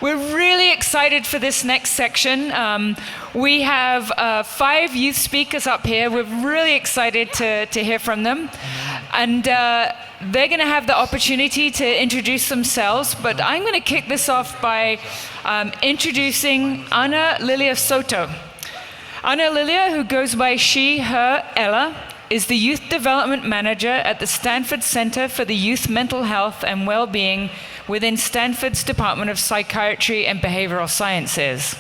We're really excited for this next section. We have 5 youth speakers up here. We're really excited to hear from them. And they're going to have the opportunity to introduce themselves, but I'm going to kick this off by introducing Ana Lilia Soto. Ana Lilia, who goes by she, her, Ella, is the Youth Development Manager at the Stanford Center for the Youth Mental Health and Well-Being within Stanford's Department of Psychiatry and Behavioral Sciences.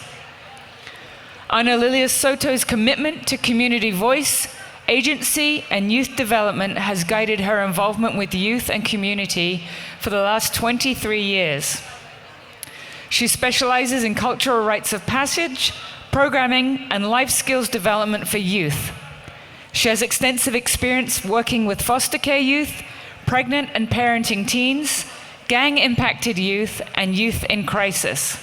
Ana Lilia Soto's commitment to community voice, agency, and youth development has guided her involvement with youth and community for the last 23 years. She specializes in cultural rites of passage, programming, and life skills development for youth. She has extensive experience working with foster care youth, pregnant and parenting teens, gang-impacted youth, and youth in crisis.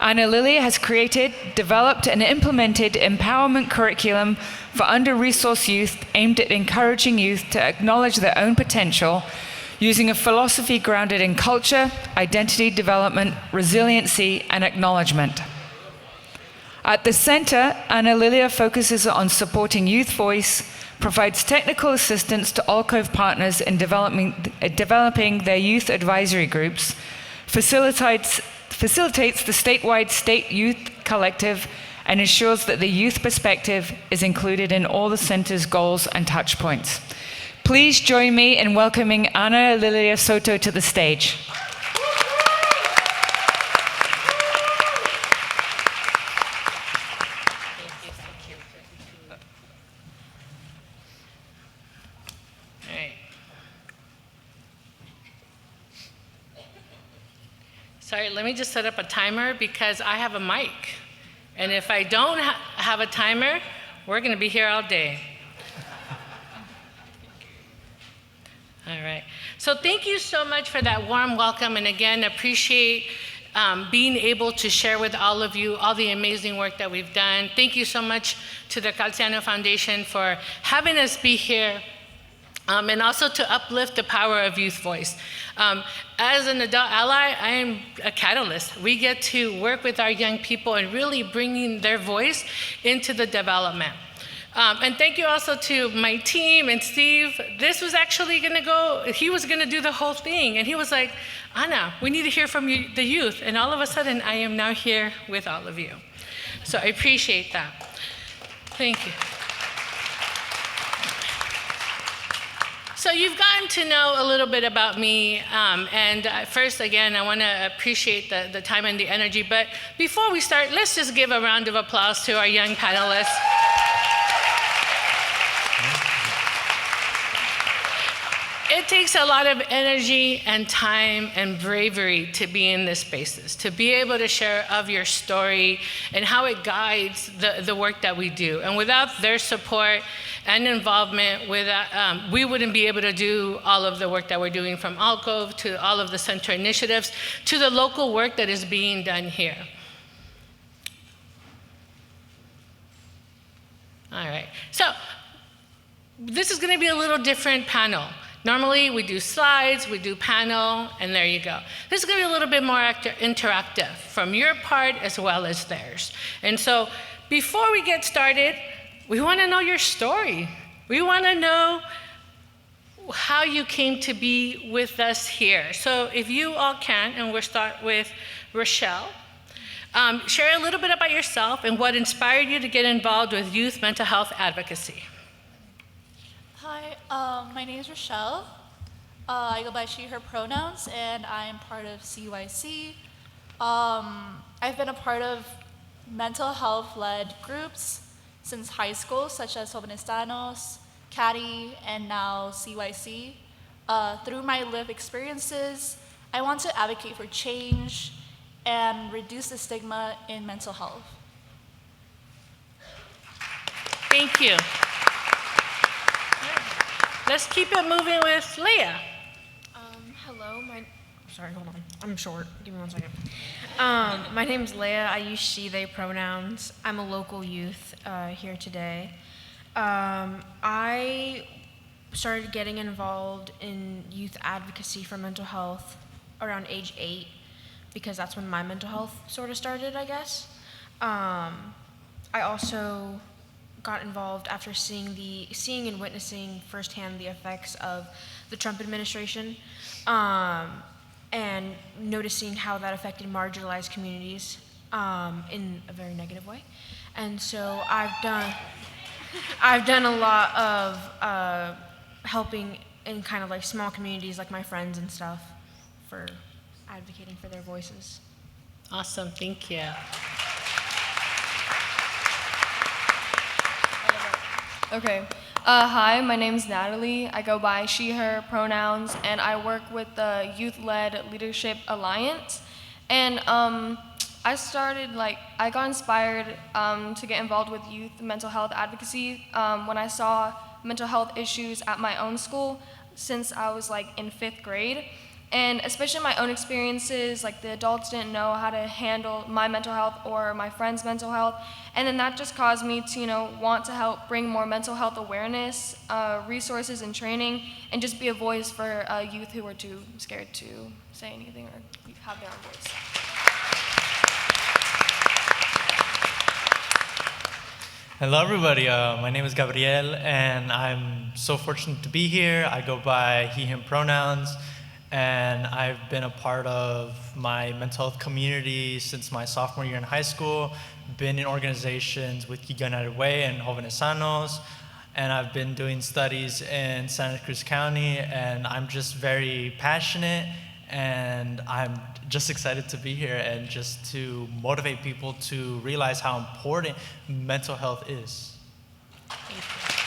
Ana Lilia has created, developed, and implemented empowerment curriculum for under-resourced youth aimed at encouraging youth to acknowledge their own potential using a philosophy grounded in culture, identity development, resiliency, and acknowledgement. At the center, Ana Lilia focuses on supporting youth voice, provides technical assistance to Alcove partners in developing their youth advisory groups, facilitates the statewide State Youth Collective, and ensures that the youth perspective is included in all the center's goals and touch points. Please join me in welcoming Ana Lilia Soto to the stage. Sorry, let me just set up a timer because I have a mic. And if I don't have a timer, we're going to be here all day. All right. So thank you so much for that warm welcome. And again, appreciate being able to share with all of you all the amazing work that we've done. Thank you so much to the Calciano Foundation for having us be here. And also to uplift the power of youth voice. As an adult ally, I am a catalyst. We get to work with our young people and really bringing their voice into the development. And thank you also to my team and Steve. This was actually gonna go, he was gonna do the whole thing. And he was like, Ana, we need to hear from you, the youth. And all of a sudden, I am now here with all of you. So I appreciate that. Thank you. So you've gotten to know a little bit about me, and first, again, I want to appreciate the time and the energy, but before we start, let's just give a round of applause to our young panelists. It takes a lot of energy and time and bravery to be in these spaces, to be able to share of your story and how it guides the work that we do. And without their support and involvement, we wouldn't be able to do all of the work that we're doing, from Alcove to all of the center initiatives to the local work that is being done here. All right, so this is going to be a little different panel. Normally, we do slides, we do panel, and there you go. This is going to be a little bit more interactive from your part as well as theirs. And so before we get started, we want to know your story. We want to know how you came to be with us here. So if you all can, and we'll start with Rochelle, share a little bit about yourself and what inspired you to get involved with youth mental health advocacy. Hi, my name is Rochelle. I go by she, her pronouns, and I am part of CYC. I've been a part of mental health-led groups since high school, such as Jóvenes, CADI, and now CYC. Through my lived experiences, I want to advocate for change and reduce the stigma in mental health. Thank you. Let's keep it moving with Leah. Hello, sorry, hold on. I'm short. Give me 1 second. My name's Leah. I use she, they pronouns. I'm a local youth here today. I started getting involved in youth advocacy for mental health around age 8. because that's when my mental health sort of started, I guess. I also got involved after seeing and witnessing firsthand the effects of the Trump administration, and noticing how that affected marginalized communities in a very negative way. And so I've done a lot of helping in kind of like small communities, like my friends and stuff, for advocating for their voices. Awesome, thank you. Okay. Hi, my name's Natalie. I go by she, her pronouns, and I work with the Youth-Led Leadership Alliance. And I got inspired to get involved with youth mental health advocacy when I saw mental health issues at my own school since I was in 5th grade. And especially my own experiences, the adults didn't know how to handle my mental health or my friends' mental health. And then that just caused me to, want to help bring more mental health awareness, resources and training, and just be a voice for youth who are too scared to say anything or have their own voice. Hello, everybody. My name is Gabriel, and I'm so fortunate to be here. I go by he, him pronouns, and I've been a part of my mental health community since my sophomore year in high school, been in organizations with United Way and Jóvenes Sanos, and I've been doing studies in Santa Cruz County, and I'm just very passionate, and I'm just excited to be here and just to motivate people to realize how important mental health is. Thank you.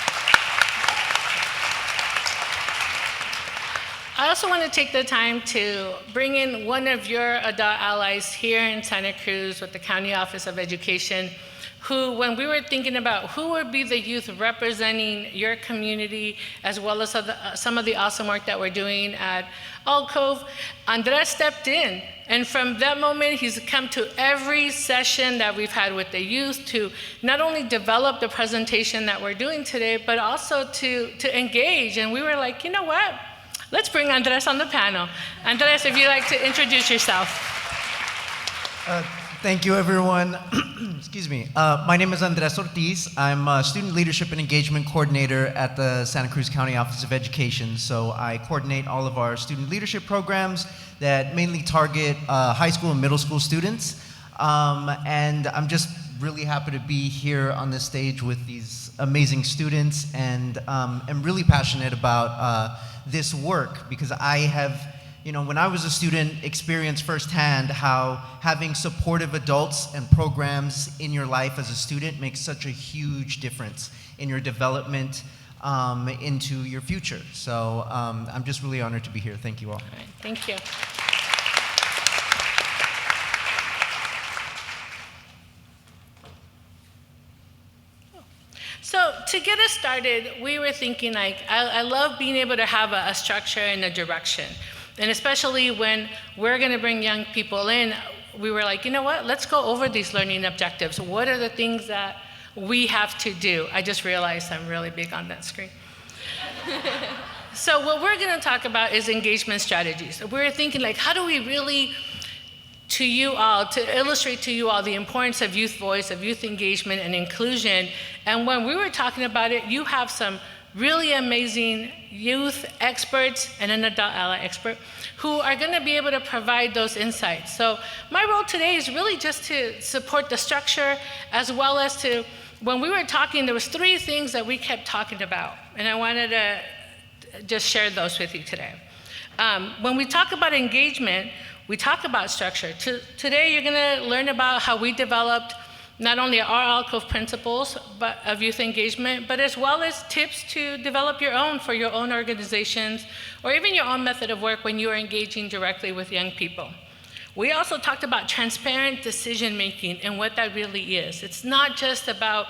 I also want to take the time to bring in one of your adult allies here in Santa Cruz with the County Office of Education, who, when we were thinking about who would be the youth representing your community, as well as some of the awesome work that we're doing at Cove, Andres stepped in. And from that moment, he's come to every session that we've had with the youth to not only develop the presentation that we're doing today, but also to engage. And we were like, you know what? Let's bring Andres on the panel. Andres, if you'd like to introduce yourself. Thank you, everyone. Excuse me. My name is Andres Ortiz. I'm a Student Leadership and Engagement Coordinator at the Santa Cruz County Office of Education. So I coordinate all of our student leadership programs that mainly target high school and middle school students. And I'm just really happy to be here on this stage with these amazing students, and am really passionate about this work because I have, when I was a student, experienced firsthand how having supportive adults and programs in your life as a student makes such a huge difference in your development into your future. So I'm just really honored to be here. Thank you all. All right, thank you. So to get us started, we were thinking I love being able to have a structure and a direction. And especially when we're gonna bring young people in, we were like, you know what, let's go over these learning objectives. What are the things that we have to do? I just realized I'm really big on that screen. So what we're gonna talk about is engagement strategies. We're thinking how do we really, to illustrate to you all the importance of youth voice, of youth engagement and inclusion. And when we were talking about it, you have some really amazing youth experts and an adult ally expert who are going to be able to provide those insights. So my role today is really just to support the structure, as well as to, when we were talking, there was 3 things that we kept talking about, and I wanted to just share those with you today. When we talk about engagement, we talk about structure. Today you're going to learn about how we developed not only our alcove principles of youth engagement, but as well as tips to develop your own for your own organizations, or even your own method of work when you are engaging directly with young people. We also talked about transparent decision-making and what that really is. It's not just about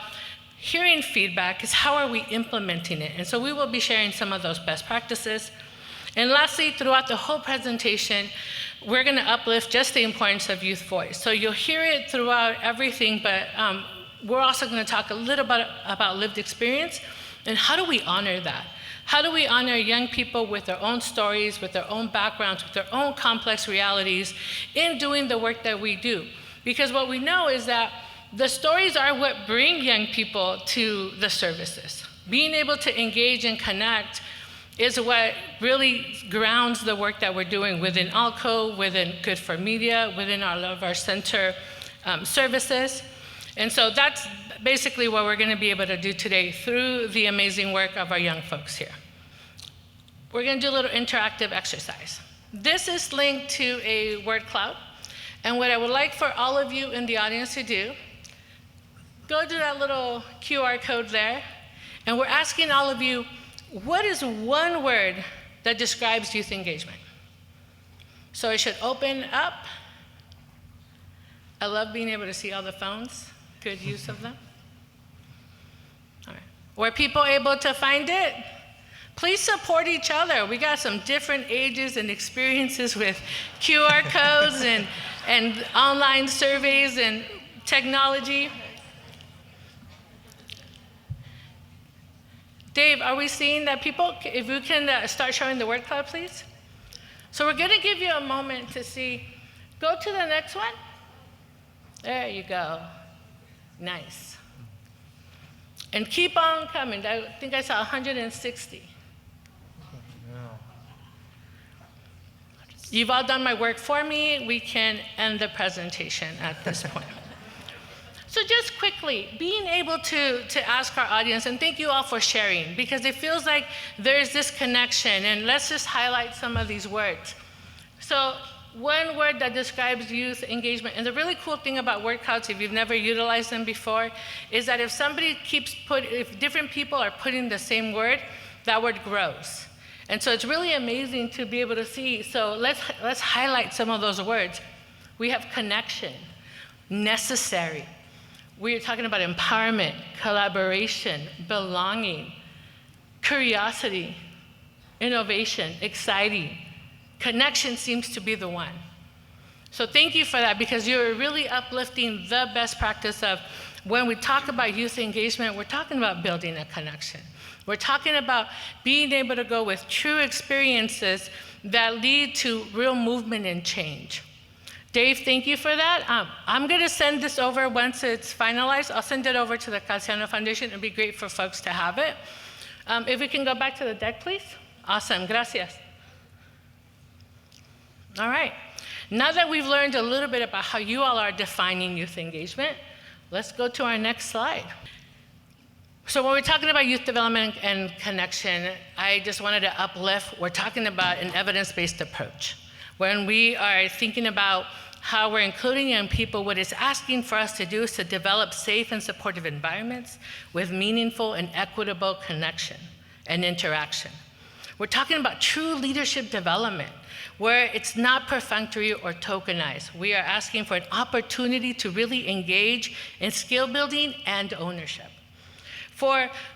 hearing feedback, it's how are we implementing it? And so we will be sharing some of those best practices. And lastly, throughout the whole presentation, we're going to uplift just the importance of youth voice. So you'll hear it throughout everything, but we're also going to talk a little bit about lived experience and how do we honor that? How do we honor young people with their own stories, with their own backgrounds, with their own complex realities in doing the work that we do? Because what we know is that the stories are what bring young people to the services. Being able to engage and connect is what really grounds the work that we're doing within ALCO, within Good for Media, within all of our center services. And so that's basically what we're going to be able to do today through the amazing work of our young folks here. We're going to do a little interactive exercise. This is linked to a word cloud. And what I would like for all of you in the audience to do, go to that little QR code there. And we're asking all of you, what is one word that describes youth engagement? So it should open up. I love being able to see all the phones. Good use of them. All right. Were people able to find it? Please support each other. We got some different ages and experiences with QR codes and online surveys and technology. Dave, are we seeing that people, if you can start showing the word cloud, please? So we're going to give you a moment to see. Go to the next one. There you go. Nice. And keep on coming. I think I saw 160. You've all done my work for me. We can end the presentation at this point. So just quickly, being able to ask our audience, and thank you all for sharing, because it feels like there's this connection, and let's just highlight some of these words. So one word that describes youth engagement, and the really cool thing about word clouds, if you've never utilized them before, is that if if different people are putting the same word, that word grows. And so it's really amazing to be able to see. So let's highlight some of those words. We have connection, necessary. We're talking about empowerment, collaboration, belonging, curiosity, innovation, exciting. Connection seems to be the one. So thank you for that, because you're really uplifting the best practice of when we talk about youth engagement, we're talking about building a connection. We're talking about being able to go with true experiences that lead to real movement and change. Dave, thank you for that. I'm going to send this over once it's finalized. I'll send it over to the Calciano Foundation. It'd be great for folks to have it. If we can go back to the deck, please. Awesome, gracias. All right. Now that we've learned a little bit about how you all are defining youth engagement, let's go to our next slide. So when we're talking about youth development and connection, I just wanted to uplift, we're talking about an evidence-based approach. When we are thinking about how we're including young people, what it's asking for us to do is to develop safe and supportive environments with meaningful and equitable connection and interaction. We're talking about true leadership development, where it's not perfunctory or tokenized. We are asking for an opportunity to really engage in skill building and ownership.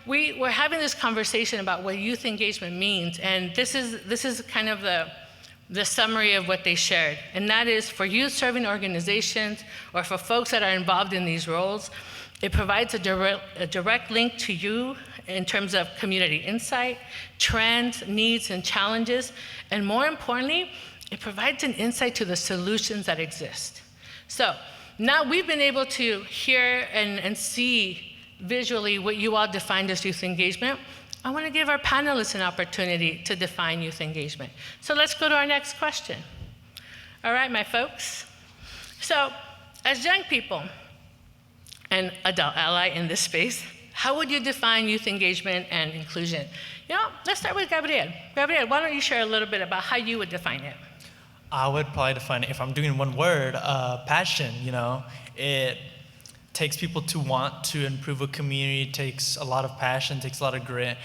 We're having this conversation about what youth engagement means, and this is kind of the summary of what they shared. And that is, for youth serving organizations or for folks that are involved in these roles, it provides a direct link to you in terms of community insight, trends, needs, and challenges. And more importantly, it provides an insight to the solutions that exist. So now we've been able to hear and see visually what you all defined as youth engagement. I want to give our panelists an opportunity to define youth engagement. So let's go to our next question. All right, my folks. So as young people and adult ally in this space, how would you define youth engagement and inclusion? Let's start with Gabriel. Gabriel, why don't you share a little bit about how you would define it? I would probably define it, if I'm doing one word, passion. It takes people to want to improve a community, takes a lot of passion, takes a lot of grit.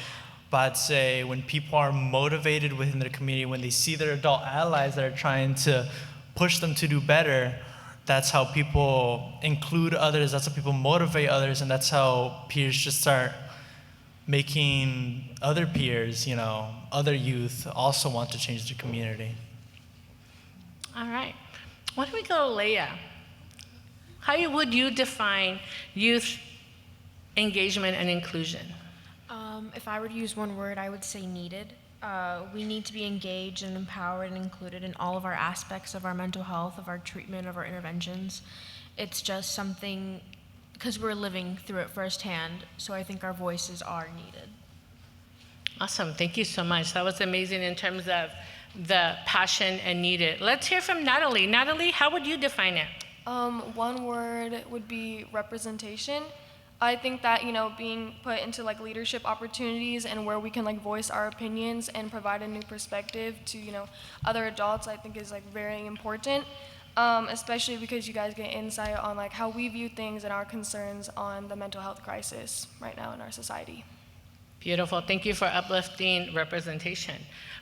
But I'd say when people are motivated within their community, when they see their adult allies that are trying to push them to do better, that's how people include others, that's how people motivate others, and that's how peers just start making other peers, other youth also want to change the community. All right. Why don't we go to Leia? How would you define youth engagement and inclusion? If I were to use one word, I would say needed. We need to be engaged and empowered and included in all of our aspects of our mental health, of our treatment, of our interventions. It's just something, because we're living through it firsthand, so I think our voices are needed. Awesome, thank you so much. That was amazing in terms of the passion and needed. Let's hear from Natalie. Natalie, how would you define it? One word would be representation. I think that, being put into like leadership opportunities and where we can like voice our opinions and provide a new perspective to, other adults, I think is like very important. Especially because you guys get insight on like how we view things and our concerns on the mental health crisis right now in our society. Beautiful, thank you for uplifting representation.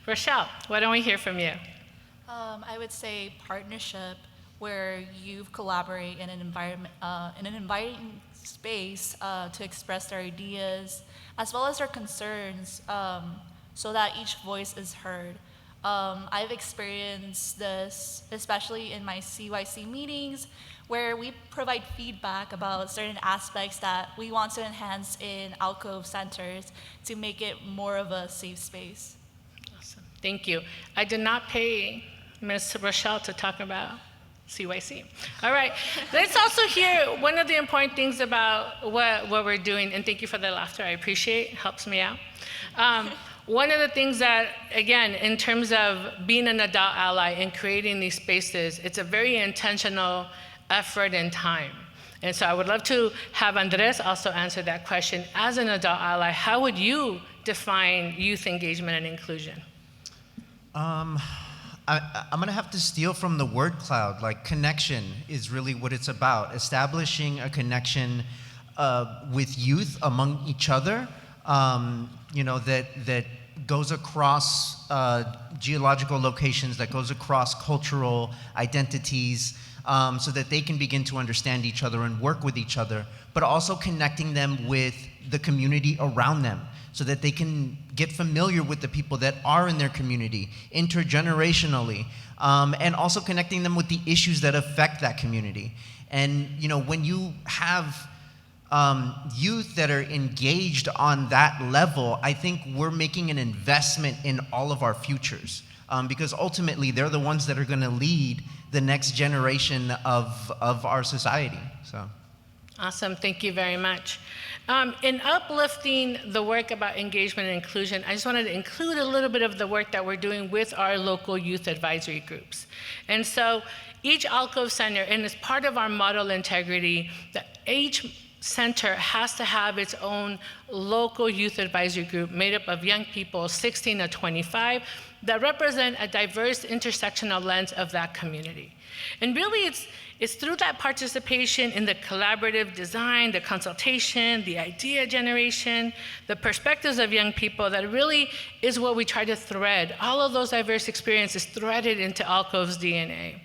Rochelle, why don't we hear from you? I would say partnership, where you collaborate in an environment, in an inviting space to express their ideas as well as their concerns, so that each voice is heard. I've experienced this, especially in my CYC meetings, where we provide feedback about certain aspects that we want to enhance in alcove centers to make it more of a safe space. Awesome, thank you. I did not pay Ms. Rochelle to talk about CYC. All right, let's also hear one of the important things about what we're doing, and thank you for the laughter, I appreciate it, helps me out. One of the things that, again, in terms of being an adult ally and creating these spaces, it's a very intentional effort and time. And so I would love to have Andres also answer that question. As an adult ally, how would you define youth engagement and inclusion? I'm gonna have to steal from the word cloud. Like, connection is really what it's about. Establishing a connection with youth among each other, that goes across geological locations, that goes across cultural identities, so that they can begin to understand each other and work with each other, but also connecting them with the community around them, so that they can get familiar with the people that are in their community intergenerationally, and also connecting them with the issues that affect that community. And when you have youth that are engaged on that level, I think we're making an investment in all of our futures, because ultimately they're the ones that are going to lead the next generation of our society. So. Awesome, thank you very much. In uplifting the work about engagement and inclusion, I just wanted to include a little bit of the work that we're doing with our local youth advisory groups. And so each alcove center, and as part of our model integrity, each center has to have its own local youth advisory group made up of young people 16 to 25 that represent a diverse intersectional lens of that community. And really it's through that participation in the collaborative design, the consultation, the idea generation, the perspectives of young people that really is what we try to thread. All of those diverse experiences threaded into Alcove's DNA.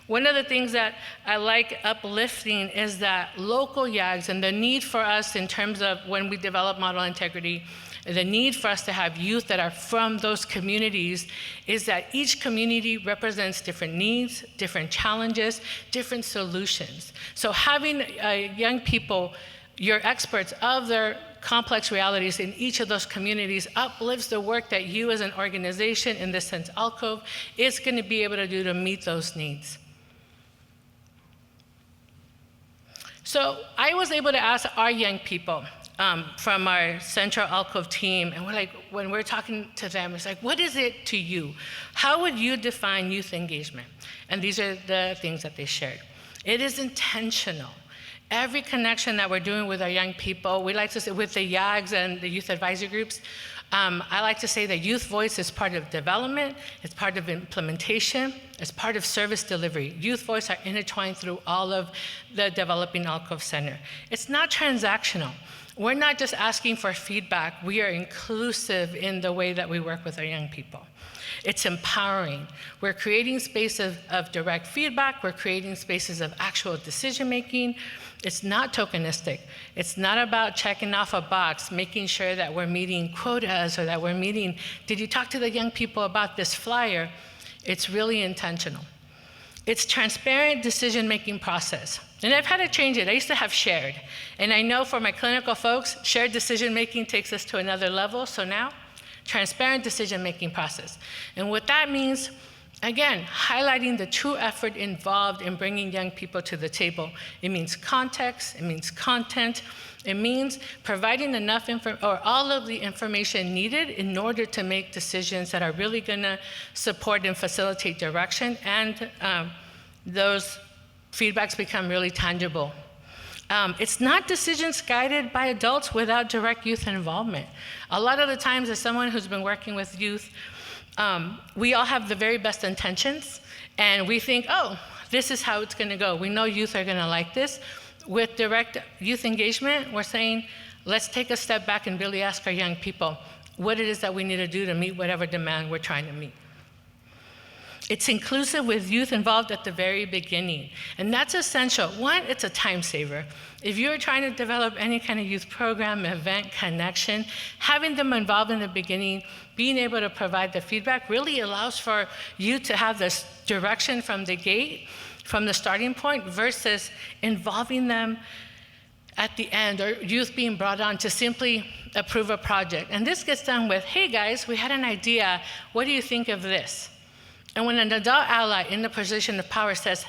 One of the things that I like uplifting is that local YAGs and the need for us in terms of when we develop model integrity, the need for us to have youth that are from those communities is that each community represents different needs, different challenges, different solutions. So having young people, your experts of their complex realities in each of those communities uplifts the work that you as an organization, in this sense Alcove, is going to be able to do to meet those needs. So I was able to ask our young people from our Central Alcove team, and when we're talking to them, it's like, what is it to you? How would you define youth engagement? And these are the things that they shared. It is intentional. Every connection that we're doing with our young people, we like to say with the YAGs and the youth advisory groups, I like to say that youth voice is part of development, it's part of implementation, it's part of service delivery. Youth voice are intertwined through all of the developing Alcove Center. It's not transactional. We're not just asking for feedback, we are inclusive in the way that we work with our young people. It's empowering. We're creating spaces of direct feedback, we're creating spaces of actual decision making. It's not tokenistic. It's not about checking off a box, making sure that we're meeting quotas or that we're meeting, did you talk to the young people about this flyer? It's really intentional. It's transparent decision-making process. And I've had to change it. I used to have shared. And I know for my clinical folks, shared decision-making takes us to another level. So now, transparent decision-making process. And what that means, again, highlighting the true effort involved in bringing young people to the table. It means context, it means content, it means providing enough or all of the information needed in order to make decisions that are really gonna support and facilitate direction, and those feedbacks become really tangible. It's not decisions guided by adults without direct youth involvement. A lot of the times, as someone who's been working with youth, we all have the very best intentions, and we think, oh, this is how it's gonna go. We know youth are gonna like this. With direct youth engagement, we're saying, let's take a step back and really ask our young people what it is that we need to do to meet whatever demand we're trying to meet. It's inclusive with youth involved at the very beginning, and that's essential. One, it's a time saver. If you're trying to develop any kind of youth program, event, connection, having them involved in the beginning, being able to provide the feedback really allows for you to have this direction from the gate, from the starting point, versus involving them at the end, or youth being brought on to simply approve a project. And this gets done with, hey guys, we had an idea, what do you think of this? And when an adult ally in the position of power says,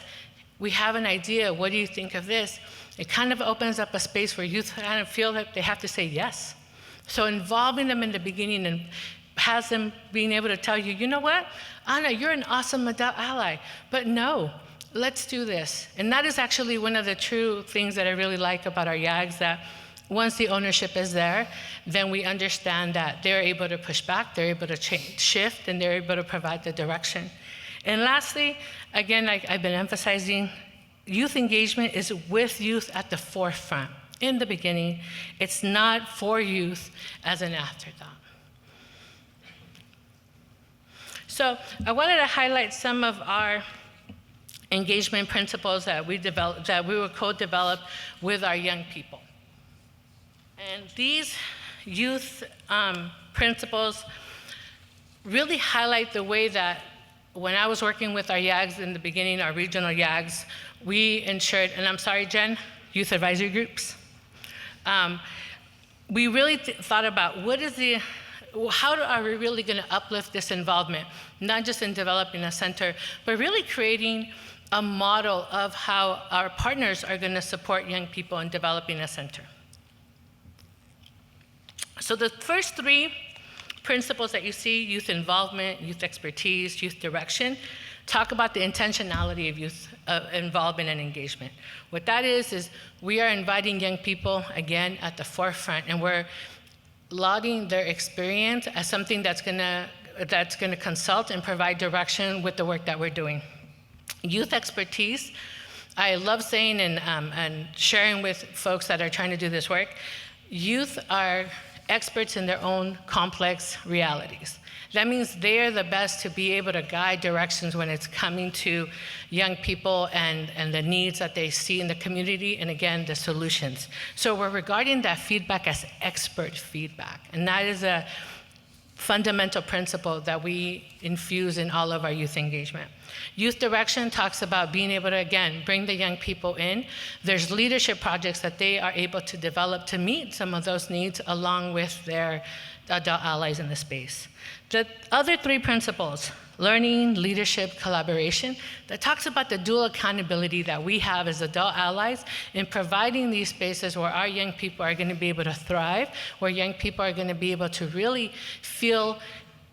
we have an idea, what do you think of this? It kind of opens up a space where youth kind of feel that they have to say yes. So involving them in the beginning and has them being able to tell you, you know what, Anna, you're an awesome adult ally, but no, let's do this. And that is actually one of the true things that I really like about our YAGs, that once the ownership is there, then we understand that they're able to push back, they're able to change, shift, and they're able to provide the direction. And lastly, again, I've been emphasizing, youth engagement is with youth at the forefront. In the beginning, it's not for youth as an afterthought. So I wanted to highlight some of our engagement principles that we developed, that we were co-developed with our young people. And these youth principles really highlight the way that when I was working with our YAGs in the beginning, our regional YAGs, we ensured, and I'm sorry, Jen, youth advisory groups. We really thought about how are we really gonna uplift this involvement, not just in developing a center, but really creating a model of how our partners are gonna support young people in developing a center. So the first three principles that you see, youth involvement, youth expertise, youth direction, talk about the intentionality of youth involvement and engagement. What that is we are inviting young people, again, at the forefront, and we're lauding their experience as something that's gonna consult and provide direction with the work that we're doing. Youth expertise, I love saying and sharing with folks that are trying to do this work, youth are experts in their own complex realities. That means they're the best to be able to guide directions when it's coming to young people and the needs that they see in the community, and again, the solutions. So we're regarding that feedback as expert feedback, and that is a fundamental principle that we infuse in all of our youth engagement. Youth direction talks about being able to, again, bring the young people in. There's leadership projects that they are able to develop to meet some of those needs along with their adult allies in the space. The other three principles, learning, leadership, collaboration, that talks about the dual accountability that we have as adult allies in providing these spaces where our young people are gonna be able to thrive, where young people are gonna be able to really feel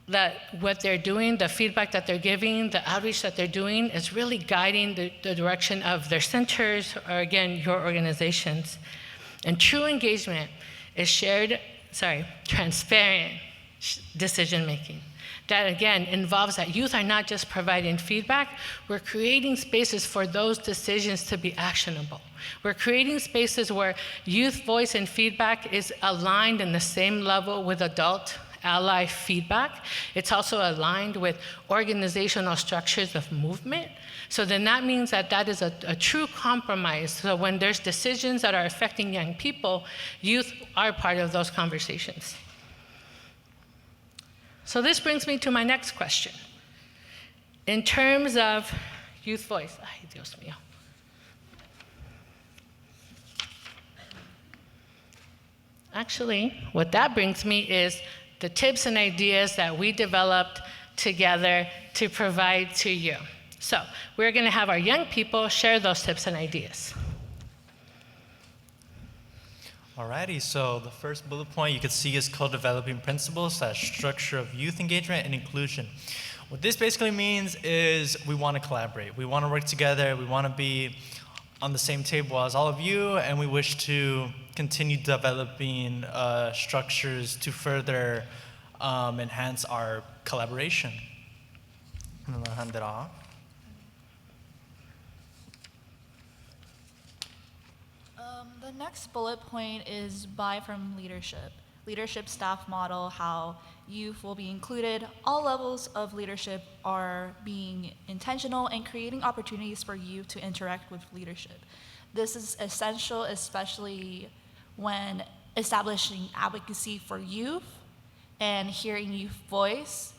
that what they're doing, the feedback that they're giving, the outreach that they're doing is really guiding the direction of their centers, or again, your organizations. And true engagement is transparent decision-making. That again involves that youth are not just providing feedback, we're creating spaces for those decisions to be actionable. We're creating spaces where youth voice and feedback is aligned in the same level with adult ally feedback. It's also aligned with organizational structures of movement. So then that means that that is a true compromise. So when there's decisions that are affecting young people, youth are part of those conversations. So this brings me to my next question. In terms of Youth voice. Ay, Dios mío. Actually, what that brings me is the tips and ideas that we developed together to provide to you. So we're going to have our young people share those tips and ideas. Alrighty, so the first bullet point you can see is co-developing principles, that structure of youth engagement and inclusion. What this basically means is we want to collaborate. We want to work together. We want to be on the same table as all of you, and we wish to continue developing structures to further enhance our collaboration. And then I'll hand it off. The next bullet point is buy from leadership. Leadership staff model, how youth will be included. All levels of leadership are being intentional and creating opportunities for youth to interact with leadership. This is essential, especially when establishing advocacy for youth and hearing youth voice.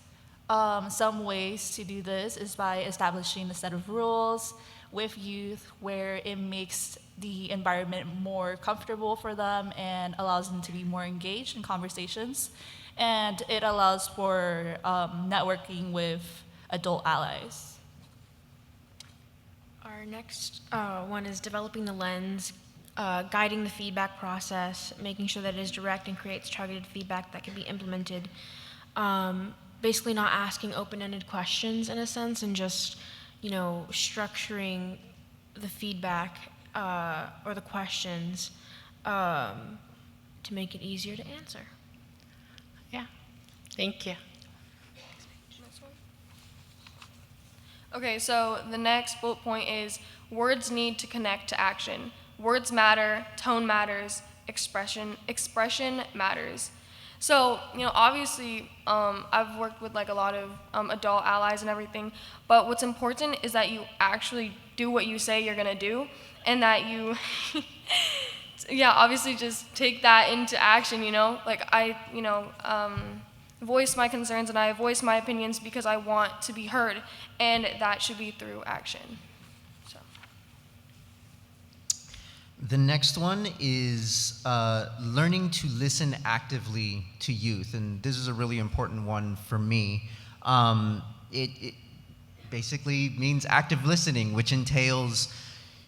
Some ways to do this is by establishing a set of rules with youth where it makes the environment more comfortable for them and allows them to be more engaged in conversations. And it allows for networking with adult allies. Our next one is developing the lens, guiding the feedback process, making sure that it is direct and creates targeted feedback that can be implemented. Basically not asking open-ended questions in a sense, and just, structuring the feedback or the questions to make it easier to answer. Yeah, thank you. Okay, so the next bullet point is words need to connect to action. Words matter, tone matters, expression matters. So, obviously, I've worked with a lot of adult allies and everything, but what's important is that you actually do what you say you're gonna do, and that you, obviously just take that into action, voice my concerns and I voice my opinions because I want to be heard, and that should be through action. So. The next one is learning to listen actively to youth, and this is a really important one for me. It basically means active listening, which entails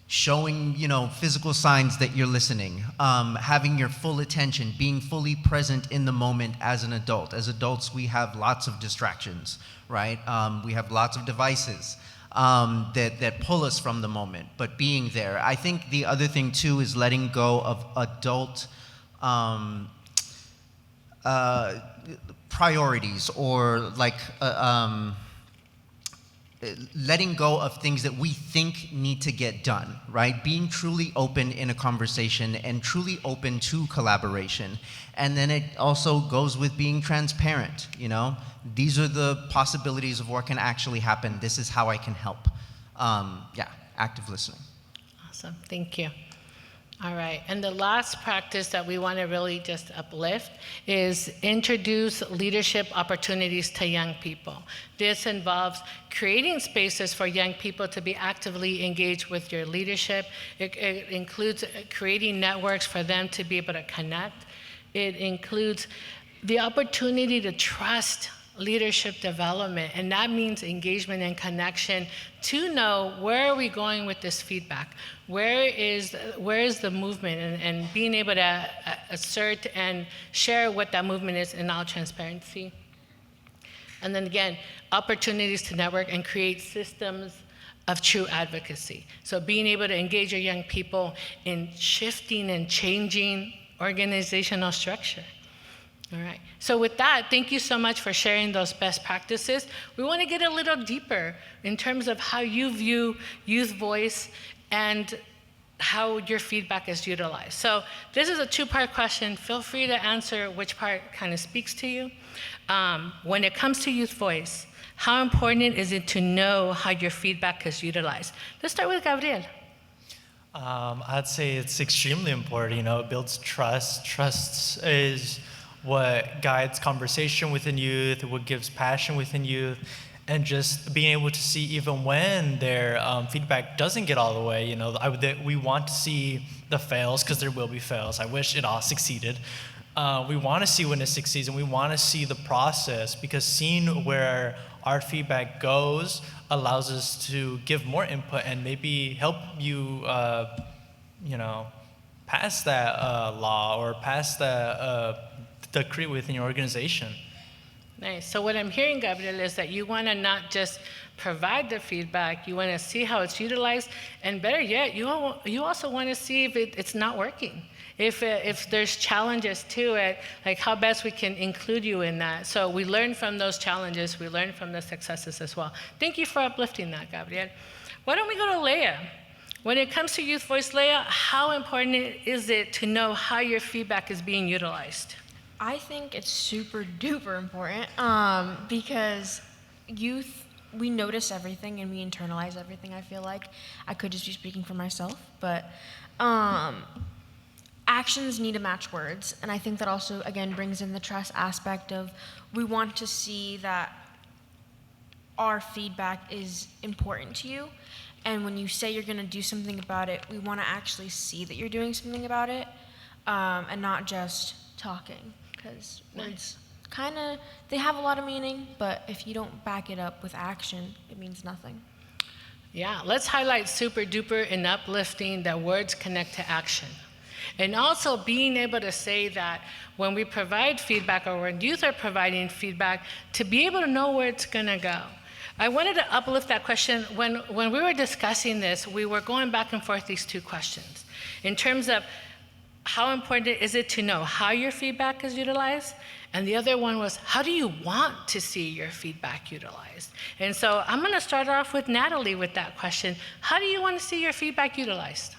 showing, physical signs that you're listening, having your full attention, being fully present in the moment as an adult. As adults, we have lots of distractions, right? We have lots of devices that pull us from the moment, but being there. I think the other thing too is letting go of adult priorities, or letting go of things that we think need to get done, right? Being truly open in a conversation and truly open to collaboration. And then it also goes with being transparent, These are the possibilities of what can actually happen. This is how I can help. Active listening. Awesome, thank you. All right, and the last practice that we want to really just uplift is introduce leadership opportunities to young people. This involves creating spaces for young people to be actively engaged with your leadership. It includes creating networks for them to be able to connect. It includes the opportunity to trust leadership development, and that means engagement and connection to know where are we going with this feedback, where is the movement, and being able to assert and share what that movement is in all transparency. And then again, opportunities to network and create systems of true advocacy. So being able to engage your young people in shifting and changing organizational structure. All right, so with that, thank you so much for sharing those best practices. We want to get a little deeper in terms of how you view youth voice and how your feedback is utilized. So this is a two-part question. Feel free to answer which part kind of speaks to you. When it comes to youth voice, how important is it to know how your feedback is utilized? Let's start with Gabriel. I'd say it's extremely important. It builds trust. Trust is what guides conversation within youth, what gives passion within youth, and just being able to see even when their feedback doesn't get all the way, we want to see the fails, because there will be fails. I wish it all succeeded. We want to see when it succeeds, and we want to see the process, because seeing where our feedback goes allows us to give more input and maybe help you, pass that law or pass the decree within your organization. Nice. So what I'm hearing, Gabriel, is that you want to not just provide the feedback, you want to see how it's utilized, and better yet, you also want to see if it's not working. If there's challenges to it, like how best we can include you in that. So we learn from those challenges, we learn from the successes as well. Thank you for uplifting that, Gabriel. Why don't we go to Leah? When it comes to Youth Voice, Leah, how important is it to know how your feedback is being utilized? I think it's super duper important because youth, we notice everything and we internalize everything, I feel like. I could just be speaking for myself, but actions need to match words. And I think that also, again, brings in the trust aspect of we want to see that our feedback is important to you. And when you say you're going to do something about it, we want to actually see that you're doing something about it and not just talking. Because words they have a lot of meaning, but if you don't back it up with action, it means nothing. Yeah, let's highlight super duper and uplifting that words connect to action. And also being able to say that when we provide feedback or when youth are providing feedback, to be able to know where it's going to go. I wanted to uplift that question. When we were discussing this, we were going back and forth these two questions. In terms of how important is it to know how your feedback is utilized? And the other one was, how do you want to see your feedback utilized? And so I'm going to start off with Natalie with that question. How do you want to see your feedback utilized?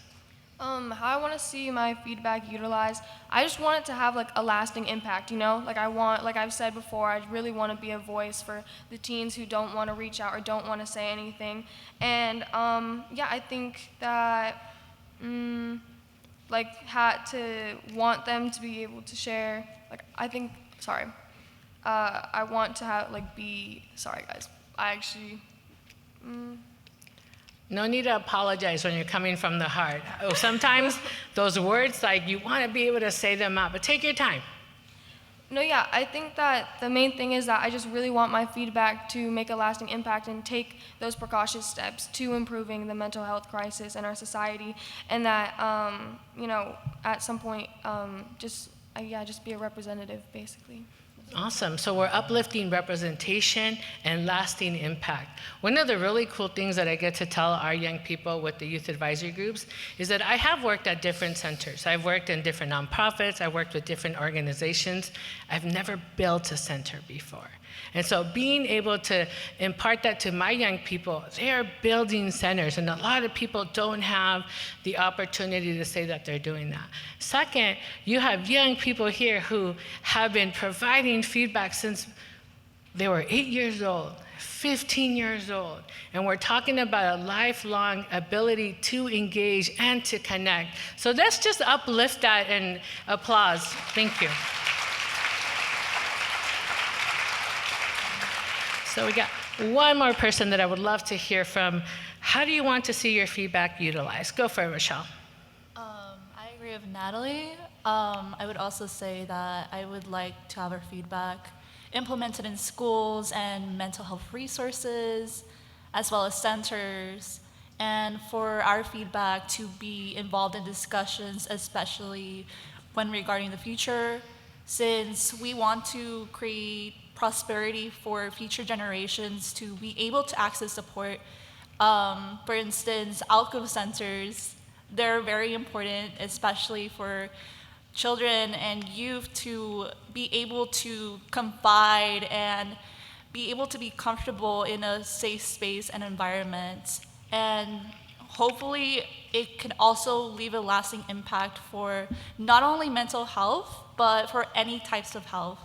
How I want to see my feedback utilized, I just want it to have like a lasting impact, like I've said before, I really want to be a voice for the teens who don't want to reach out or don't want to say anything. And I think that had to want them to be able to share, I want to have sorry guys, I actually, No need to apologize when you're coming from the heart. Sometimes those words, you want to be able to say them out, but take your time. No, yeah, I think that the main thing is that I just really want my feedback to make a lasting impact and take those precautious steps to improving the mental health crisis in our society, and that, at some point, just be a representative, basically. Awesome. So we're uplifting representation and lasting impact. One of the really cool things that I get to tell our young people with the youth advisory groups is that I have worked at different centers. I've worked in different nonprofits. I've worked with different organizations. I've never built a center before. And so being able to impart that to my young people, they are building centers, and a lot of people don't have the opportunity to say that they're doing that. Second, you have young people here who have been providing feedback since they were 8 years old, 15 years old, and we're talking about a lifelong ability to engage and to connect. So let's just uplift that and applause. Thank you. So we got one more person that I would love to hear from. How do you want to see your feedback utilized? Go for it, Rochelle. I agree with Natalie. I would also say that I would like to have our feedback implemented in schools and mental health resources, as well as centers, and for our feedback to be involved in discussions, especially when regarding the future, since we want to create prosperity for future generations to be able to access support. For instance, outcome centers, they're very important, especially for children and youth to be able to confide and be able to be comfortable in a safe space and environment. And hopefully it can also leave a lasting impact for not only mental health, but for any types of health.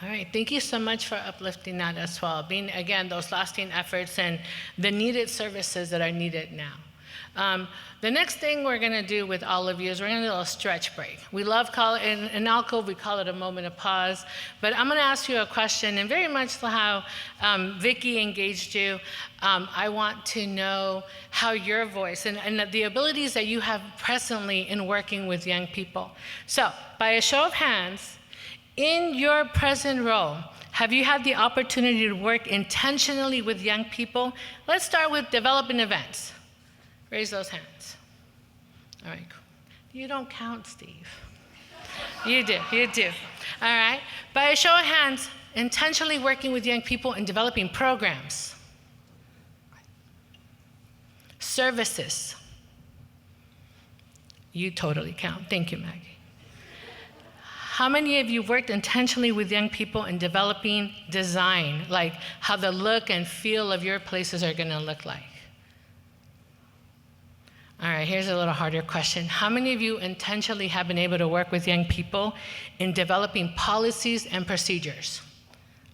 All right, thank you so much for uplifting that as well. Being, again, those lasting efforts and the needed services that are needed now. The next thing we're going to do with all of you is we're going to do a little stretch break. We love in Alcove, we call it a moment of pause. But I'm going to ask you a question, and very much how Vicki engaged you, I want to know how your voice and the abilities that you have presently in working with young people. So, by a show of hands, in your present role, have you had the opportunity to work intentionally with young people? Let's start with development events. Raise those hands. All right, cool. You don't count, Steve. You do. All right. By a show of hands, intentionally working with young people and developing programs. Services. You totally count. Thank you, Maggie. How many of you worked intentionally with young people in developing design, like how the look and feel of your places are going to look like? All right, here's a little harder question. How many of you intentionally have been able to work with young people in developing policies and procedures?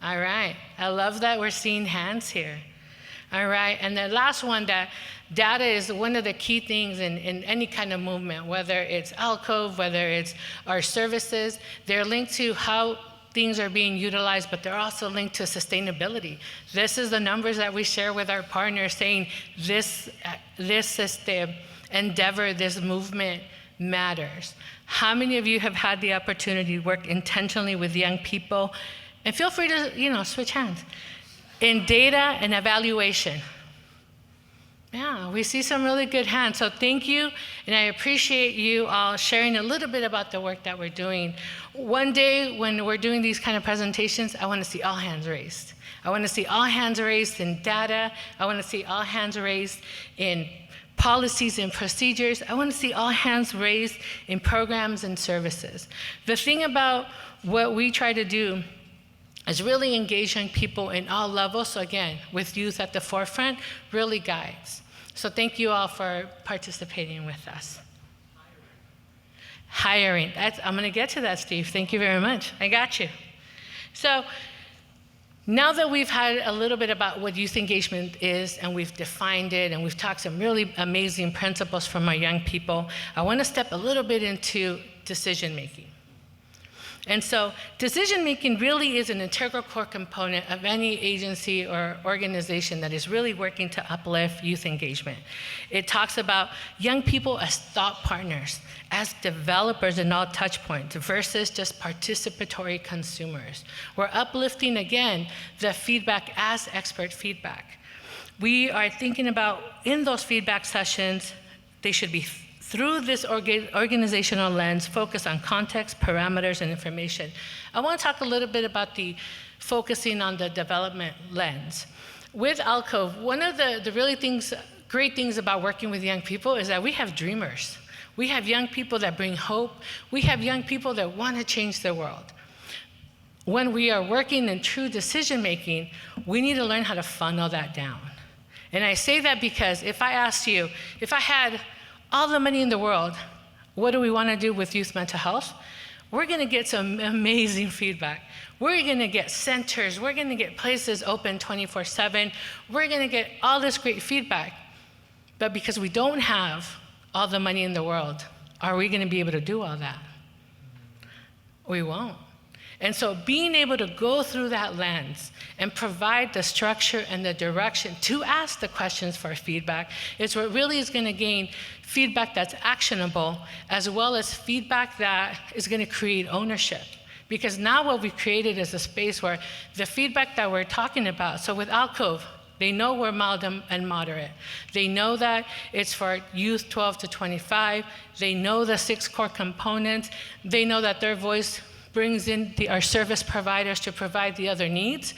All right, I love that we're seeing hands here. All right, and the last one, that data is one of the key things in any kind of movement, whether it's Alcove, whether it's our services. They're linked to how things are being utilized, but they're also linked to sustainability. This is the numbers that we share with our partners saying this endeavor, this movement matters. How many of you have had the opportunity to work intentionally with young people? And feel free to, switch hands. In data and evaluation. Yeah, we see some really good hands. So thank you, and I appreciate you all sharing a little bit about the work that we're doing. One day when we're doing these kind of presentations, I want to see all hands raised. I want to see all hands raised in data. I want to see all hands raised in policies and procedures. I want to see all hands raised in programs and services. The thing about what we try to do is really engage young people in all levels. So again, with youth at the forefront, really guides. So thank you all for participating with us. Hiring. I'm going to get to that, Steve. Thank you very much. I got you. So now that we've had a little bit about what youth engagement is, and we've defined it, and we've talked some really amazing principles from our young people, I want to step a little bit into decision making. And so decision-making really is an integral core component of any agency or organization that is really working to uplift youth engagement. It talks about young people as thought partners, as developers in all touch points versus just participatory consumers. We're uplifting, again, the feedback as expert feedback. We are thinking about, in those feedback sessions, they should be through this organizational lens, focus on context, parameters, and information. I want to talk a little bit about the focusing on the development lens. With Alcove, one of the really great things about working with young people is that we have dreamers. We have young people that bring hope. We have young people that want to change the world. When we are working in true decision-making, we need to learn how to funnel that down. And I say that because if I asked you, if I had all the money in the world, what do we want to do with youth mental health? We're going to get some amazing feedback. We're going to get centers. We're going to get places open 24/7. We're going to get all this great feedback. But because we don't have all the money in the world, are we going to be able to do all that? We won't. And so being able to go through that lens and provide the structure and the direction to ask the questions for feedback is what really is going to gain feedback that's actionable, as well as feedback that is going to create ownership. Because now what we've created is a space where the feedback that we're talking about, so with Alcove, they know we're mild and moderate. They know that it's for youth 12 to 25. They know the 6 core components. They know that their voice brings in our service providers to provide the other needs.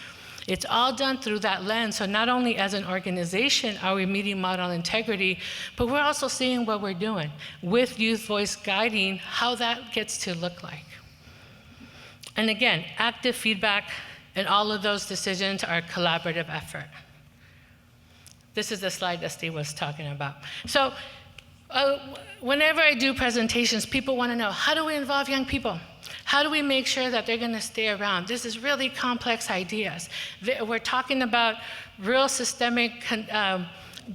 It's all done through that lens. So not only as an organization are we meeting model integrity, but we're also seeing what we're doing with youth voice guiding how that gets to look like. And again, active feedback and all of those decisions are a collaborative effort. This is the slide that Steve was talking about. So whenever I do presentations, people want to know, how do we involve young people? How do we make sure that they're going to stay around? This is really complex ideas. We're talking about real systemic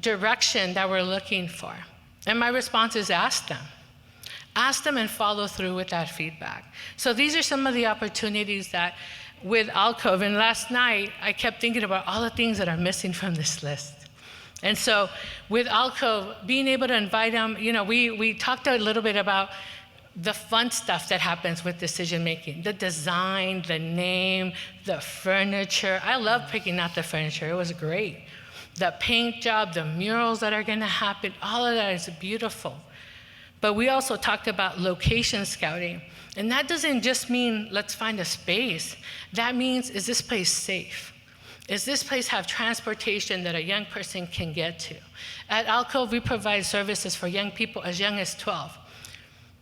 direction that we're looking for? And my response is ask them. Ask them and follow through with that feedback. So these are some of the opportunities that with Alcove, and last night I kept thinking about all the things that are missing from this list. And so with Alcove, being able to invite them, we talked a little bit about the fun stuff that happens with decision making, the design, the name, the furniture. I love picking out the furniture, it was great. The paint job, the murals that are gonna happen, all of that is beautiful. But we also talked about location scouting. And that doesn't just mean let's find a space. That means, is this place safe? Does this place have transportation that a young person can get to? At Alcove, we provide services for young people as young as 12.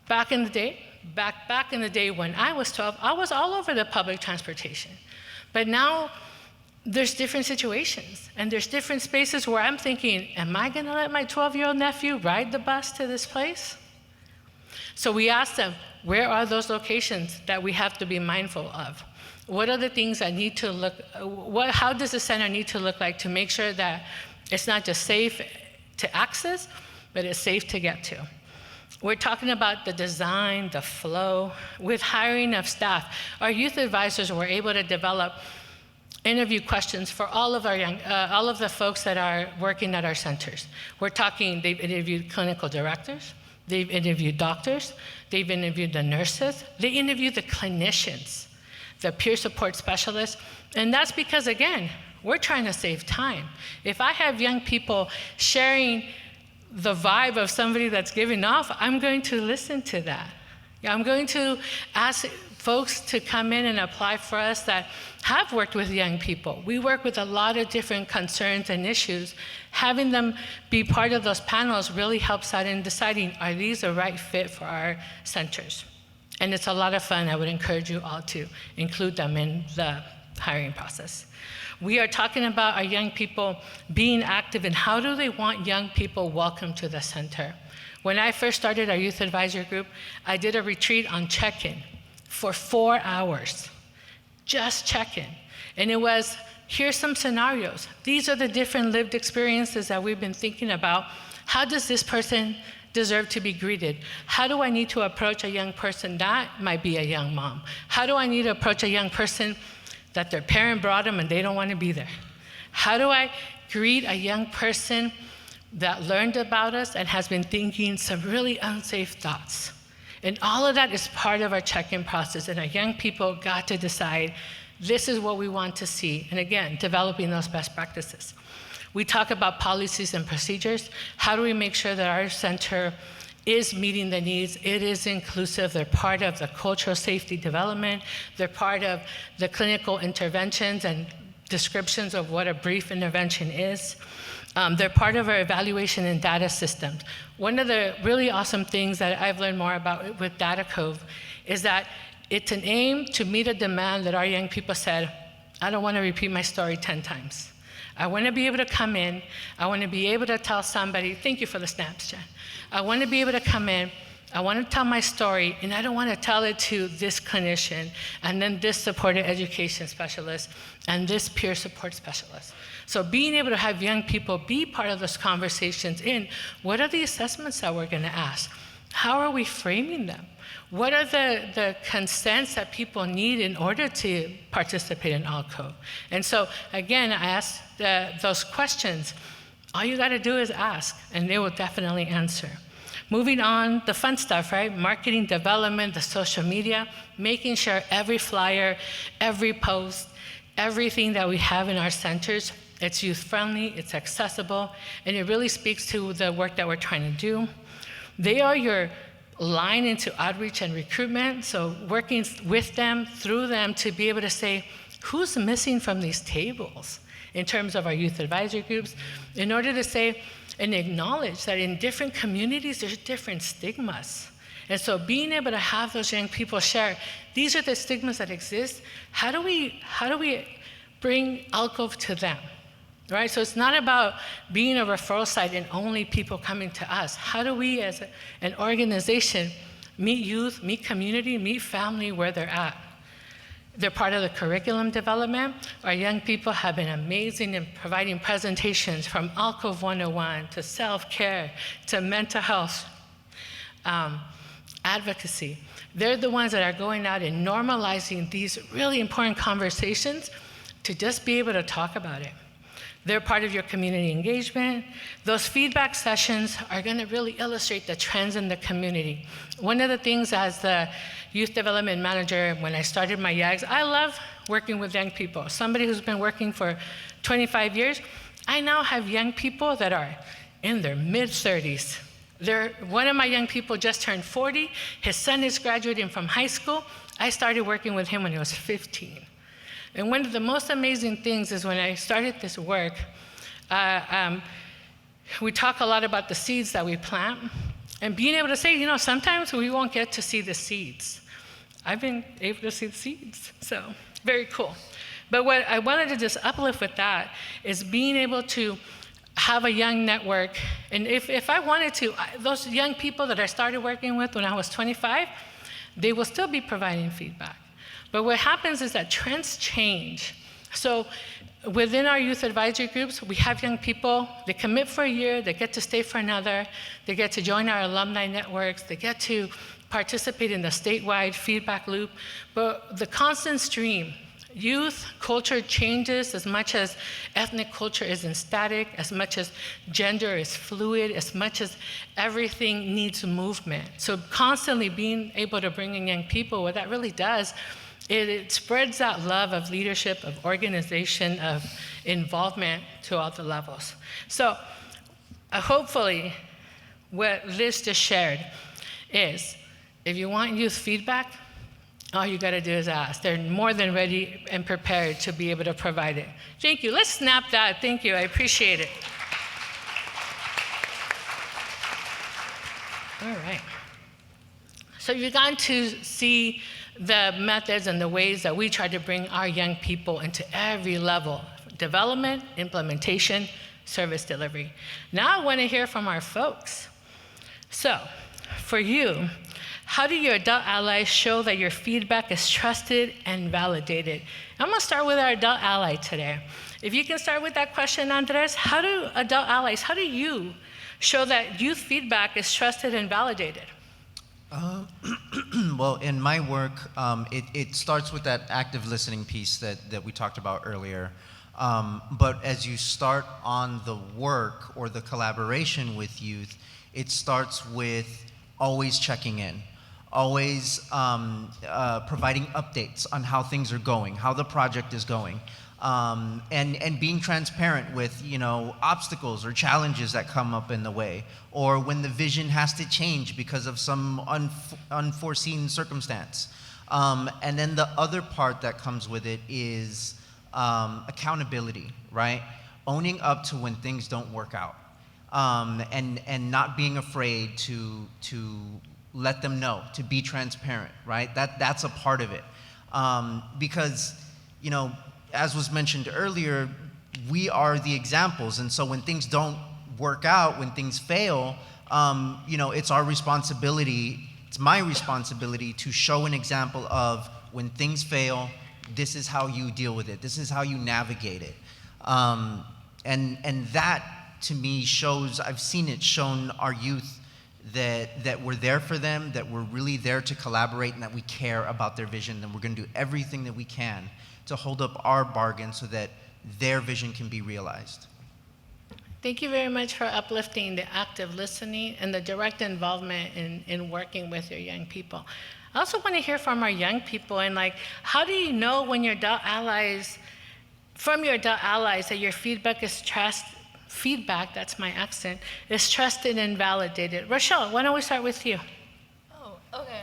Back in the day when I was 12, I was all over the public transportation. But now there's different situations and there's different spaces where I'm thinking, am I gonna let my 12-year-old nephew ride the bus to this place? So we asked them, where are those locations that we have to be mindful of? What are the things that need to look, how does the center need to look like to make sure that it's not just safe to access, but it's safe to get to? We're talking about the design, the flow. With hiring of staff, our youth advisors were able to develop interview questions for all of the folks that are working at our centers. We're talking, they've interviewed clinical directors, they've interviewed doctors, they've interviewed the nurses, they interviewed the clinicians, the peer support specialists, and that's because, again, we're trying to save time. If I have young people sharing the vibe of somebody that's giving off, I'm going to listen to that. I'm going to ask folks to come in and apply for us that have worked with young people. We work with a lot of different concerns and issues. Having them be part of those panels really helps out in deciding, are these the right fit for our centers? And it's a lot of fun. I would encourage you all to include them in the hiring process. We are talking about our young people being active and how do they want young people welcome to the center. When I first started our youth advisory group, I did a retreat on check-in for 4 hours, just check-in. And it was, here's some scenarios. These are the different lived experiences that we've been thinking about. How does this person deserve to be greeted? How do I need to approach a young person that might be a young mom? How do I need to approach a young person that their parent brought them and they don't want to be there? How do I greet a young person that learned about us and has been thinking some really unsafe thoughts? And all of that is part of our check-in process, and our young people got to decide, this is what we want to see. And again, developing those best practices. We talk about policies and procedures. How do we make sure that our center is meeting the needs? It is inclusive. They're part of the cultural safety development. They're part of the clinical interventions and descriptions of what a brief intervention is. They're part of our evaluation and data systems. One of the really awesome things that I've learned more about with Data Cove is that it's an aim to meet a demand that our young people said, I don't want to repeat my story 10 times. I want to be able to come in. I want to be able to tell somebody, thank you for the snaps, Jen. I want to be able to come in. I want to tell my story, and I don't want to tell it to this clinician, and then this supported education specialist, and this peer support specialist. So being able to have young people be part of those conversations in, what are the assessments that we're going to ask? How are we framing them? What are the consents that people need in order to participate in Alcove? And so, again, I ask those questions. All you got to do is ask, and they will definitely answer. Moving on, the fun stuff, right? Marketing, development, the social media, making sure every flyer, every post, everything that we have in our centers, it's youth-friendly, it's accessible, and it really speaks to the work that we're trying to do. They are your line into outreach and recruitment, so working with them, through them, to be able to say, who's missing from these tables in terms of our youth advisory groups, in order to say and acknowledge that in different communities, there's different stigmas. And so being able to have those young people share, these are the stigmas that exist. How do we bring Alcove to them? Right? So it's not about being a referral site and only people coming to us. How do we as an organization meet youth, meet community, meet family where they're at? They're part of the curriculum development. Our young people have been amazing in providing presentations from Alcove 101 to self-care to mental health advocacy. They're the ones that are going out and normalizing these really important conversations to just be able to talk about it. They're part of your community engagement. Those feedback sessions are going to really illustrate the trends in the community. One of the things as the youth development manager, when I started my YAGs, I love working with young people. Somebody who's been working for 25 years, I now have young people that are in their mid-30s. One of my young people just turned 40. His son is graduating from high school. I started working with him when he was 15. And one of the most amazing things is when I started this work, we talk a lot about the seeds that we plant, and being able to say, you know, sometimes we won't get to see the seeds. I've been able to see the seeds, so very cool. But what I wanted to just uplift with that is being able to have a young network, and if I wanted to, those young people that I started working with when I was 25, they will still be providing feedback. But what happens is that trends change. So within our youth advisory groups, we have young people, they commit for a year, they get to stay for another, they get to join our alumni networks, they get to participate in the statewide feedback loop. But the constant stream, youth culture changes as much as ethnic culture isn't static, as much as gender is fluid, as much as everything needs movement. So constantly being able to bring in young people, what that really does, it spreads that love of leadership, of organization, of involvement to all the levels. So hopefully what Liz just shared is, if you want youth feedback, all you gotta do is ask. They're more than ready and prepared to be able to provide it. Thank you. Let's snap that. Thank you. I appreciate it. All right. So you've gotten to see the methods and the ways that we try to bring our young people into every level: development, implementation, service delivery. Now I want to hear from our folks. So for you, how do your adult allies show that your feedback is trusted and validated? I'm going to start with our adult ally today. If you can start with that question, Andres, how do adult allies, how do you show that youth feedback is trusted and validated? Well, in my work, it starts with that active listening piece that we talked about earlier. But as you start on the work or the collaboration with youth, it starts with always checking in, always providing updates on how things are going, how the project is going, and being transparent with, you know, obstacles or challenges that come up in the way, or when the vision has to change because of some unforeseen circumstance. And then the other part that comes with it is accountability, right? Owning up to when things don't work out, and not being afraid to let them know, to be transparent, right? That's a part of it. Because, you know, as was mentioned earlier, we are the examples. And so when things don't work out, when things fail, you know, it's our responsibility, it's my responsibility to show an example of when things fail, this is how you deal with it. This is how you navigate it. And that, to me, shows, I've seen it shown our youth that we're there for them, that we're really there to collaborate, and that we care about their vision, and we're going to do everything that we can to hold up our bargain so that their vision can be realized. Thank you very much for uplifting the active listening and the direct involvement in working with your young people. I also want to hear from our young people, and like, how do you know when your adult allies, from your adult allies, that your feedback is that's my accent, is trusted and validated? Rochelle, why don't we start with you? Oh, okay.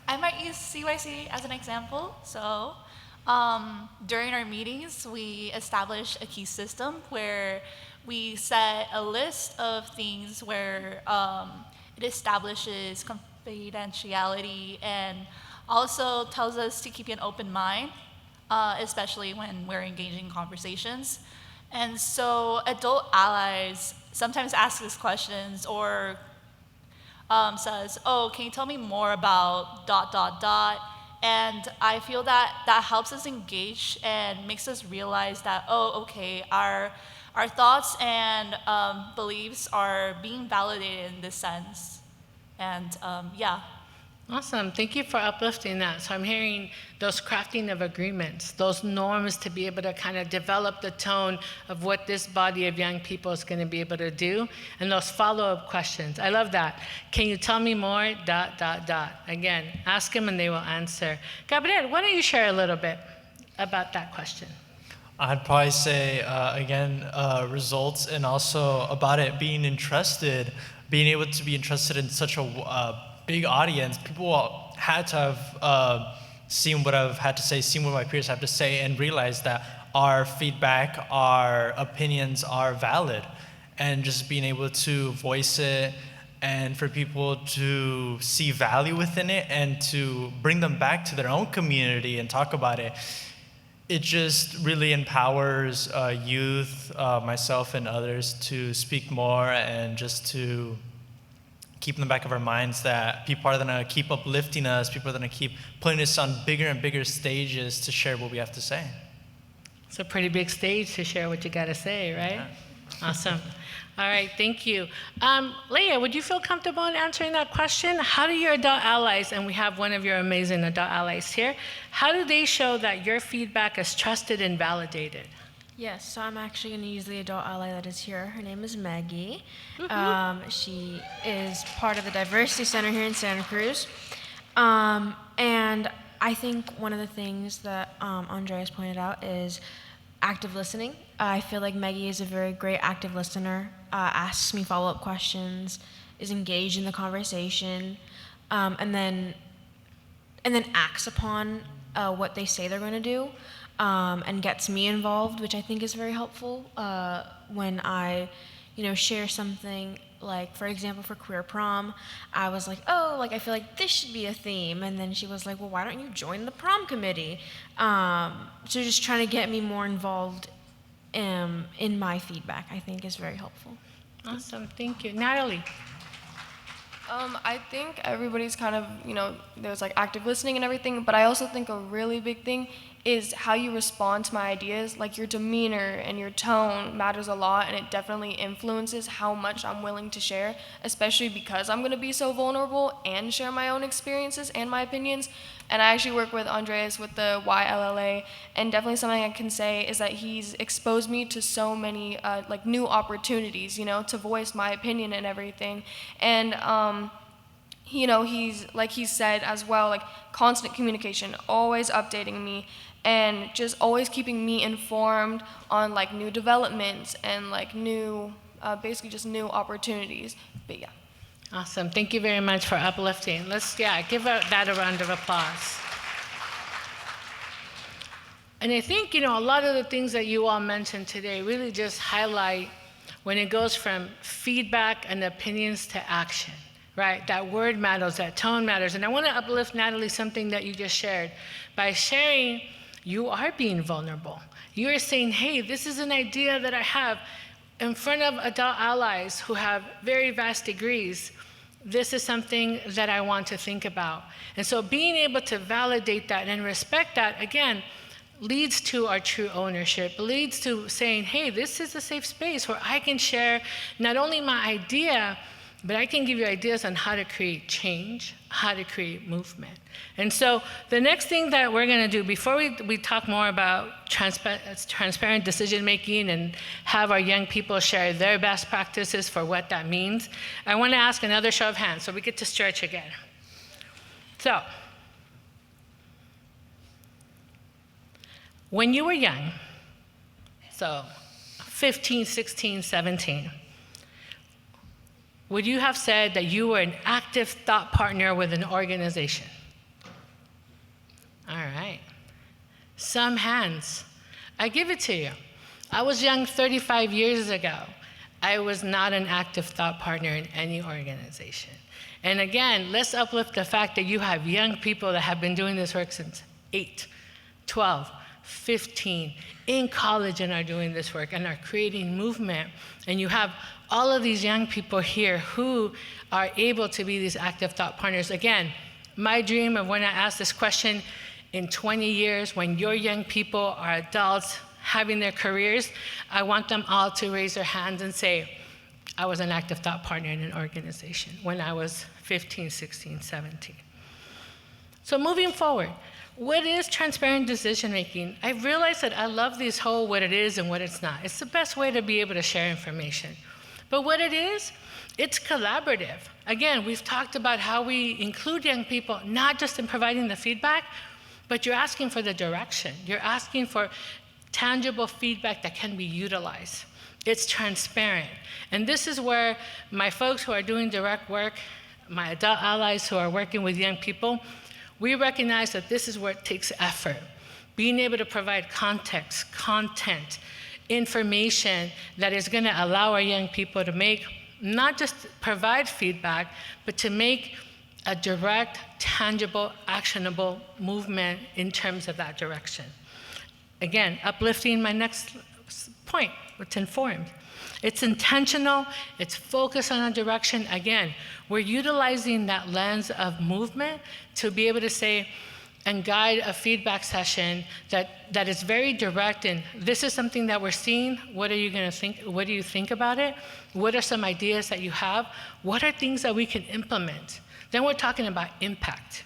I might use CYC as an example. So during our meetings, we establish a key system where we set a list of things where it establishes confidentiality and also tells us to keep an open mind, especially when we're engaging in conversations. And so adult allies sometimes ask us questions or says, oh, can you tell me more about ... And I feel that that helps us engage and makes us realize that, oh, okay, our thoughts and beliefs are being validated in this sense. And yeah. Awesome. Thank you for uplifting that. So I'm hearing those crafting of agreements, those norms to be able to kind of develop the tone of what this body of young people is going to be able to do, and those follow-up questions. I love that. Can you tell me more? ... Again, ask them and they will answer. Gabriel, why don't you share a little bit about that question? I'd probably say, again, results, and also about it being entrusted, being able to be entrusted in such a big audience. People had to have seen what I've had to say, seen what my peers have to say, and realized that our feedback, our opinions are valid. And just being able to voice it, and for people to see value within it, and to bring them back to their own community and talk about it. It just really empowers youth, myself and others, to speak more, and just to keep in the back of our minds that people are gonna keep uplifting us, people are gonna keep putting us on bigger and bigger stages to share what we have to say. It's a pretty big stage to share what you gotta say, right? Yeah. Awesome. All right, thank you. Leah, would you feel comfortable in answering that question? How do your adult allies, and we have one of your amazing adult allies here, how do they show that your feedback is trusted and validated? Yes, so I'm actually going to use the adult ally that is here. Her name is Maggie. She is part of the Diversity Center here in Santa Cruz. And I think one of the things that Andreas pointed out is active listening. I feel like Maggie is a very great active listener, asks me follow-up questions, is engaged in the conversation, and then acts upon what they say they're going to do. And gets me involved, which I think is very helpful when I, share something. Like, for example, for queer prom, I was like, oh, like I feel like this should be a theme, and then she was like, well, why don't you join the prom committee? So just trying to get me more involved in my feedback, I think, is very helpful. Awesome, thank you. Natalie. I think everybody's kind of, there's like active listening and everything, but I also think a really big thing is how you respond to my ideas. Like, your demeanor and your tone matters a lot, and it definitely influences how much I'm willing to share, especially because I'm going to be so vulnerable and share my own experiences and my opinions. And I actually work with Andreas with the YLLA, and definitely something I can say is that he's exposed me to so many new opportunities, to voice my opinion and everything. And he's, like he said as well, like constant communication, always updating me, and just always keeping me informed on like new developments and like new, basically just new opportunities. But yeah. Awesome. Thank you very much for uplifting. Let's, give that a round of applause. And I think, a lot of the things that you all mentioned today really just highlight when it goes from feedback and opinions to action, right? That word matters, that tone matters. And I want to uplift, Natalie, something that you just shared. By sharing, you are being vulnerable. You are saying, hey, this is an idea that I have in front of adult allies who have very vast degrees. This is something that I want to think about. And so being able to validate that and respect that, again, leads to our true ownership, leads to saying, hey, this is a safe space where I can share not only my idea, but I can give you ideas on how to create change, how to create movement. And so the next thing that we're going to do, before we talk more about transparent decision-making and have our young people share their best practices for what that means, I want to ask another show of hands so we get to stretch again. So, when you were young, so 15, 16, 17, would you have said that you were an active thought partner with an organization? All right. Some hands. I give it to you. I was young 35 years ago. I was not an active thought partner in any organization. And again, let's uplift the fact that you have young people that have been doing this work since 8, 12, 15, in college and are doing this work and are creating movement. And you have all of these young people here who are able to be these active thought partners. Again, My dream of when I ask this question in 20 years, when your young people are adults having their careers, I want them all to raise their hands and say, I was an active thought partner in an organization when I was 15, 16, 17. So moving forward, what is transparent decision making? I realized that I love this whole what it is and what it's not. It's the best way to be able to share information. But what it is, it's collaborative. Again, we've talked about how we include young people, not just in providing the feedback, but you're asking for the direction. You're asking for tangible feedback that can be utilized. It's transparent. And this is where my folks who are doing direct work, my adult allies who are working with young people, we recognize that this is where it takes effort. Being able to provide context, content, information that is going to allow our young people to make, not just provide feedback, but to make a direct, tangible, actionable movement in terms of that direction. Again, uplifting my next point, it's informed. It's intentional, it's focused on a direction. Again, we're utilizing that lens of movement to be able to say and guide a feedback session that is very direct and this is something that we're seeing, what are you gonna think, what do you think about it? What are some ideas that you have? What are things that we can implement? Then we're talking about impact.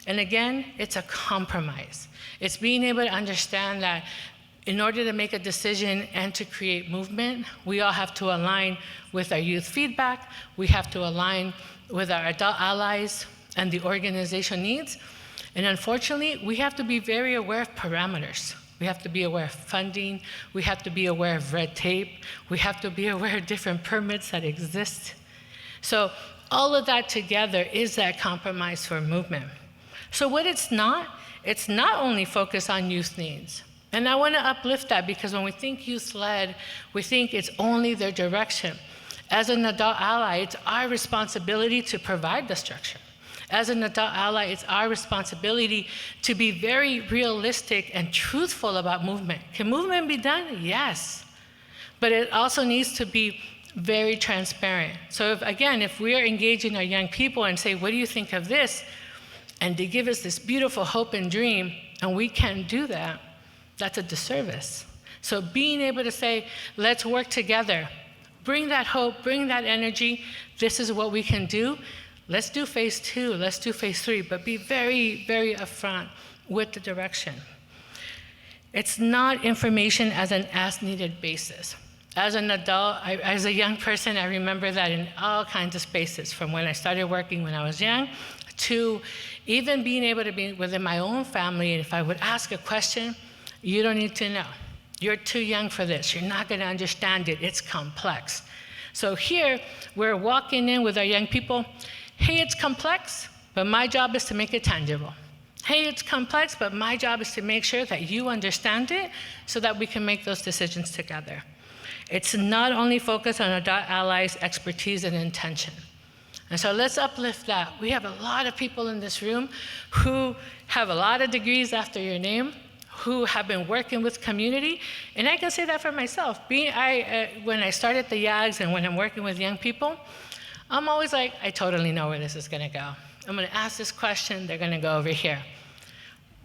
And again, it's a compromise. It's being able to understand that in order to make a decision and to create movement, we all have to align with our youth feedback, we have to align with our adult allies and the organization needs. And unfortunately, we have to be very aware of parameters. We have to be aware of funding, we have to be aware of red tape, we have to be aware of different permits that exist. So all of that together is that compromise for movement. So what it's not only focused on youth needs. And I want to uplift that because when we think youth-led, we think it's only their direction. As an adult ally, it's our responsibility to provide the structure. As an adult ally, it's our responsibility to be very realistic and truthful about movement. Can movement be done? Yes. But it also needs to be very transparent. So if we are engaging our young people and say, what do you think of this? And they give us this beautiful hope and dream, and we can't do that, that's a disservice. So being able to say, let's work together, bring that hope, bring that energy, this is what we can do. Let's do phase 2, let's do phase 3, but be very, very upfront with the direction. It's not information as an as-needed basis. As an adult, as a young person, I remember that in all kinds of spaces, from when I started working when I was young, to even being able to be within my own family, and if I would ask a question, you don't need to know. You're too young for this. You're not going to understand it. It's complex. So here, we're walking in with our young people. Hey, it's complex, but my job is to make it tangible. Hey, it's complex, but my job is to make sure that you understand it so that we can make those decisions together. It's not only focused on adult allies' expertise and intention. And so let's uplift that. We have a lot of people in this room who have a lot of degrees after your name, who have been working with community, and I can say that for myself. When I started the YAGs and when I'm working with young people, I'm always like, I totally know where this is gonna go. I'm gonna ask this question, they're gonna go over here.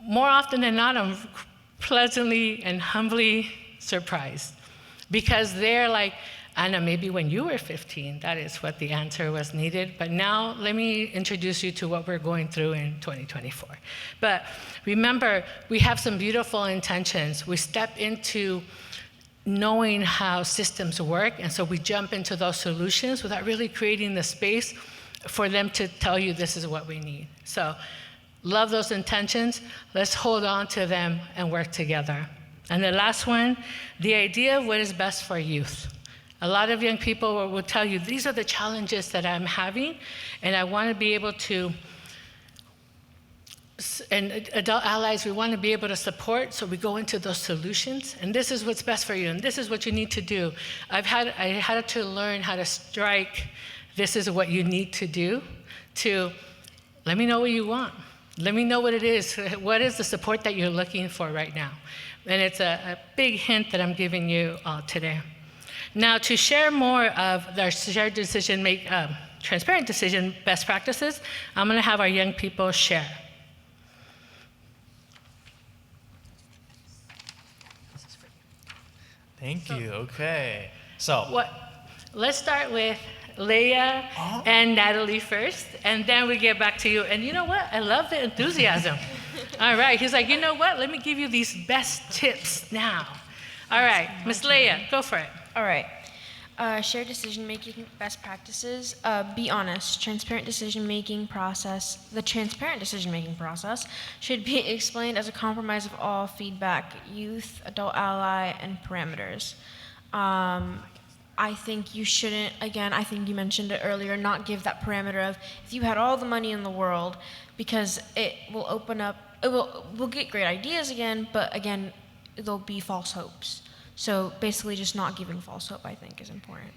More often than not, I'm pleasantly and humbly surprised because they're like, Anna, maybe when you were 15, that is what the answer was needed. But now let me introduce you to what we're going through in 2024. But remember, we have some beautiful intentions. We step into knowing how systems work, and so we jump into those solutions without really creating the space for them to tell you this is what we need. So love those intentions. Let's hold on to them and work together. And the last one, the idea of what is best for youth. A lot of young people will tell you, these are the challenges that I'm having, and I want to be able to, and adult allies, we want to be able to support, so we go into those solutions, and this is what's best for you, and this is what you need to do. I had to learn how to strike, this is what you need to do, to let me know what you want. Let me know what it is. What is the support that you're looking for right now? And it's a big hint that I'm giving you all today. Now, to share more of our shared decision transparent decision best practices. I'm going to have our young people share. Thank you. Okay. So, Let's start with Leia and Natalie first, and then we get back to you. And you know what? I love the enthusiasm. All right. He's like, you know what? Let me give you these best tips now. All right. Miss Leia, go for it. All right. Share decision-making best practices. Be honest. Transparent decision-making process. The transparent decision-making process should be explained as a compromise of all feedback, youth, adult ally, and parameters. I think you shouldn't, again, I think you mentioned it earlier, not give that parameter of if you had all the money in the world, because it will open up, we'll get great ideas again, but again, there'll be false hopes. So basically just not giving false hope, I think, is important.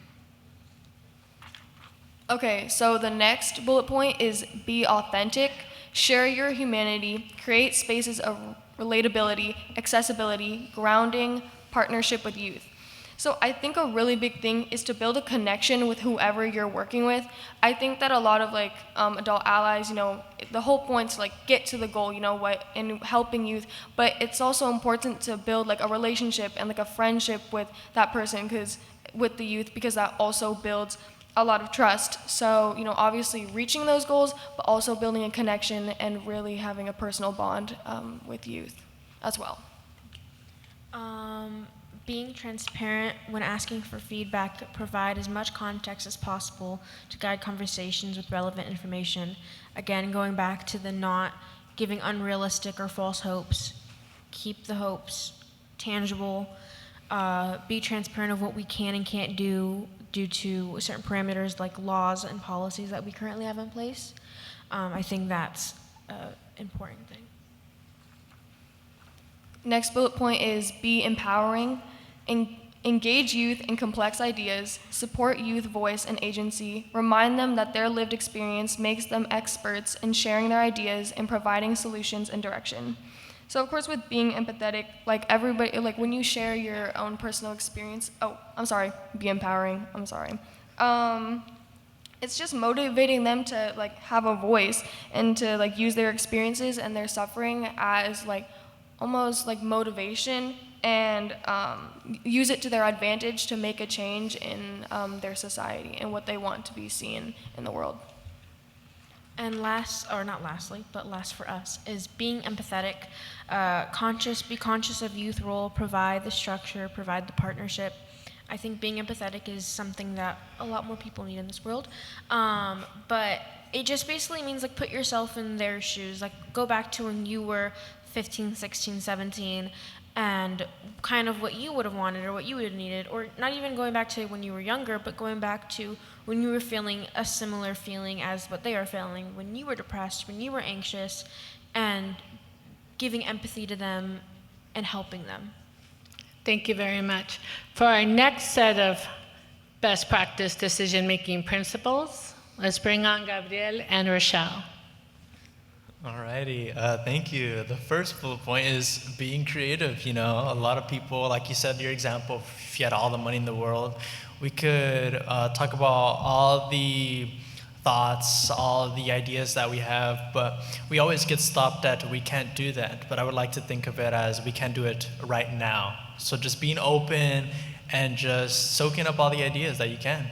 Okay, so the next bullet point is be authentic, share your humanity, create spaces of relatability, accessibility, grounding, partnership with youth. So I think a really big thing is to build a connection with whoever you're working with. I think that a lot of adult allies, the whole point to get to the goal, in helping youth, but it's also important to build a relationship and a friendship with that person with the youth, because that also builds a lot of trust. So, obviously reaching those goals, but also building a connection and really having a personal bond with youth as well. Being transparent when asking for feedback, provide as much context as possible to guide conversations with relevant information. Again, going back to the not giving unrealistic or false hopes. Keep the hopes tangible. Be transparent of what we can and can't do due to certain parameters like laws and policies that we currently have in place. I think that's an important thing. Next bullet point is be empowering. Engage youth in complex ideas, support youth voice and agency, remind them that their lived experience makes them experts in sharing their ideas and providing solutions and direction. So of course with being empathetic, everybody, when you share your own personal experience, be empowering, it's just motivating them to have a voice and to use their experiences and their suffering as almost motivation, and use it to their advantage to make a change in their society and what they want to be seen in the world. And last for us, is being empathetic, be conscious of youth role, provide the structure, provide the partnership. I think being empathetic is something that a lot more people need in this world. But it just basically means put yourself in their shoes. Go back to when you were 15, 16, 17, and kind of what you would have wanted or what you would have needed, or not even going back to when you were younger, but going back to when you were feeling a similar feeling as what they are feeling, when you were depressed, when you were anxious, and giving empathy to them and helping them. Thank you very much. For our next set of best practice decision-making principles, let's bring on Gabriel and Rochelle. Alrighty, thank you. The first bullet point is being creative. A lot of people, like you said, your example, if you had all the money in the world, we could talk about all the thoughts, all the ideas that we have, but we always get stopped at we can't do that. But I would like to think of it as we can do it right now. So just being open and just soaking up all the ideas that you can.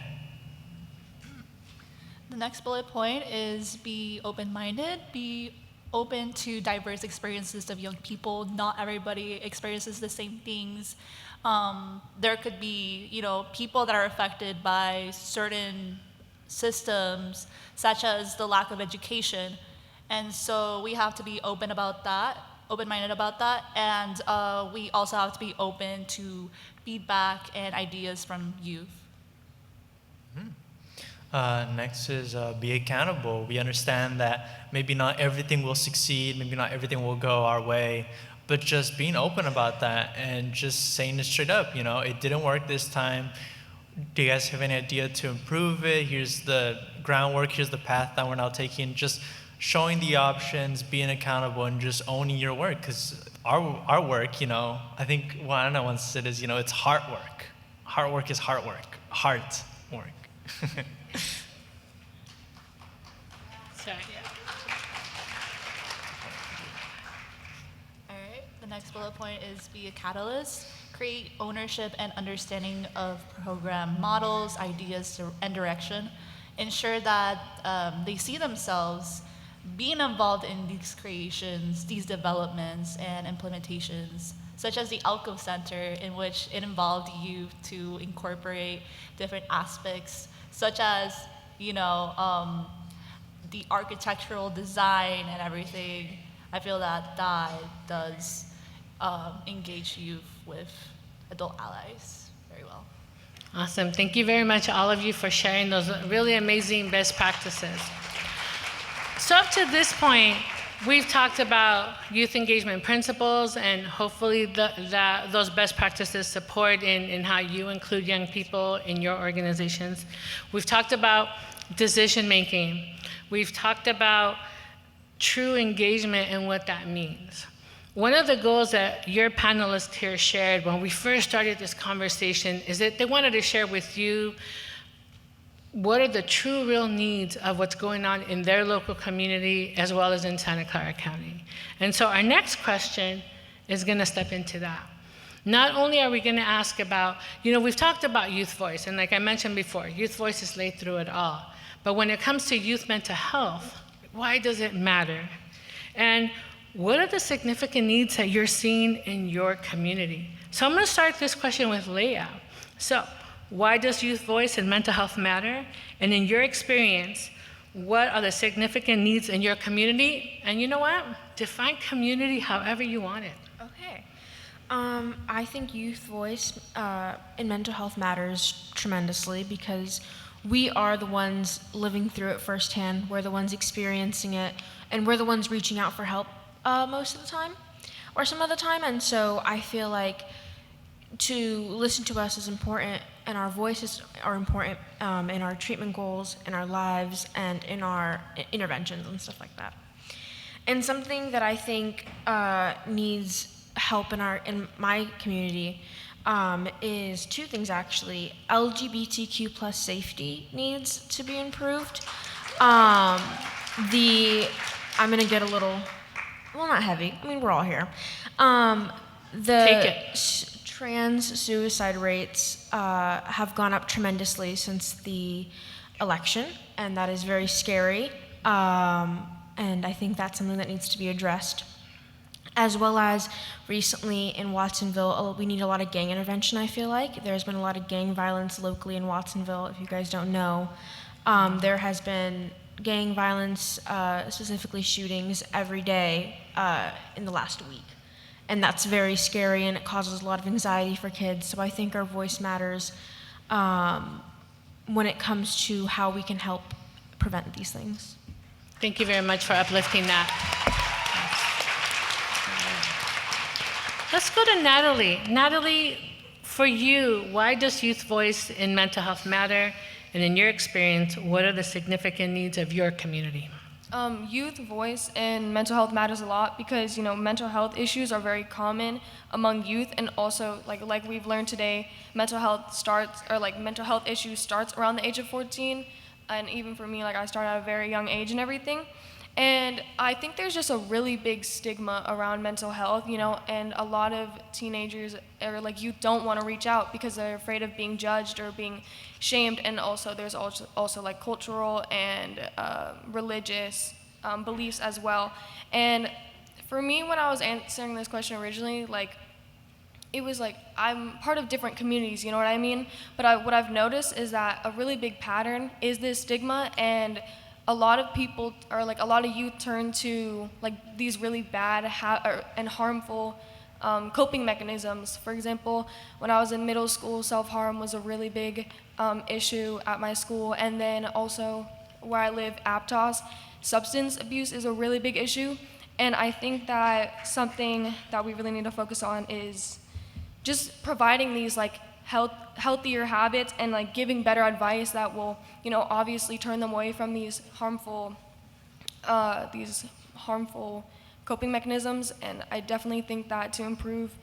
The next bullet point is be open-minded, be open to diverse experiences of young people. Not everybody experiences the same things. There could be, people that are affected by certain systems, such as the lack of education. And so we have to be open-minded about that, and we also have to be open to feedback and ideas from youth. Next is be accountable. We understand that maybe not everything will succeed, maybe not everything will go our way, but just being open about that and just saying it straight up. It didn't work this time. Do you guys have any idea to improve it? Here's the groundwork, here's the path that we're now taking. Just showing the options, being accountable, and just owning your work. Because our work, I think what Anna once said is, it's heart work. Heart work is heart work. Heart work. Sorry. All right, the next bullet point is be a catalyst. Create ownership and understanding of program models, ideas, and direction. Ensure that they see themselves being involved in these creations, these developments, and implementations, such as the Alco Center, in which it involved youth to incorporate different aspects, such as, the architectural design and everything. I feel that that does engage youth with adult allies very well. Awesome. Thank you very much, all of you, for sharing those really amazing best practices. So up to this point, we've talked about youth engagement principles and hopefully that those best practices support in how you include young people in your organizations. We've talked about decision making. We've talked about true engagement and what that means. One of the goals that your panelists here shared when we first started this conversation is that they wanted to share with you what are the true real needs of what's going on in their local community as well as in Santa Clara County. And so our next question is going to step into that. Not only are we going to ask about, we've talked about youth voice, and like I mentioned before, youth voice is laid through it all. But when it comes to youth mental health, why does it matter? And what are the significant needs that you're seeing in your community? So I'm going to start this question with Leah. So, why does youth voice and mental health matter? And in your experience, what are the significant needs in your community? And you know what? Define community however you want it. Okay. I think youth voice in mental health matters tremendously because we are the ones living through it firsthand. We're the ones experiencing it, and we're the ones reaching out for help most of the time, or some of the time. And so I feel like to listen to us is important, and our voices are important in our treatment goals, in our lives, and in our interventions and stuff like that. And something that I think needs help in my community is two things actually. LGBTQ plus safety needs to be improved. I'm gonna get a little, well, not heavy. I mean, we're all here. Take it. Trans suicide rates have gone up tremendously since the election, and that is very scary. And I think that's something that needs to be addressed. As well as recently in Watsonville, we need a lot of gang intervention, I feel like. There's been a lot of gang violence locally in Watsonville, if you guys don't know. There has been gang violence, specifically shootings, every day in the last week. And that's very scary, and it causes a lot of anxiety for kids. So I think our voice matters when it comes to how we can help prevent these things. Thank you very much for uplifting that. Let's go to Natalie. Natalie, for you, why does youth voice in mental health matter? And in your experience, what are the significant needs of your community? Youth voice in mental health matters a lot because, mental health issues are very common among youth, and also, like we've learned today, mental health issues starts around the age of 14, and even for me, I started at a very young age and everything. And I think there's just a really big stigma around mental health, and a lot of teenagers or youth don't want to reach out because they're afraid of being judged or being shamed. And also there's also cultural and religious beliefs as well. And for me, when I was answering this question originally, it was I'm part of different communities, you know what I mean? But what I've noticed is that a really big pattern is this stigma, and a lot of people, or a lot of youth, turn to these really bad and harmful coping mechanisms. For example, when I was in middle school, self-harm was a really big issue at my school, and then also where I live, Aptos, substance abuse is a really big issue. And I think that something that we really need to focus on is just providing these healthier habits and giving better advice that will, obviously turn them away from these harmful coping mechanisms. And I definitely think that to improve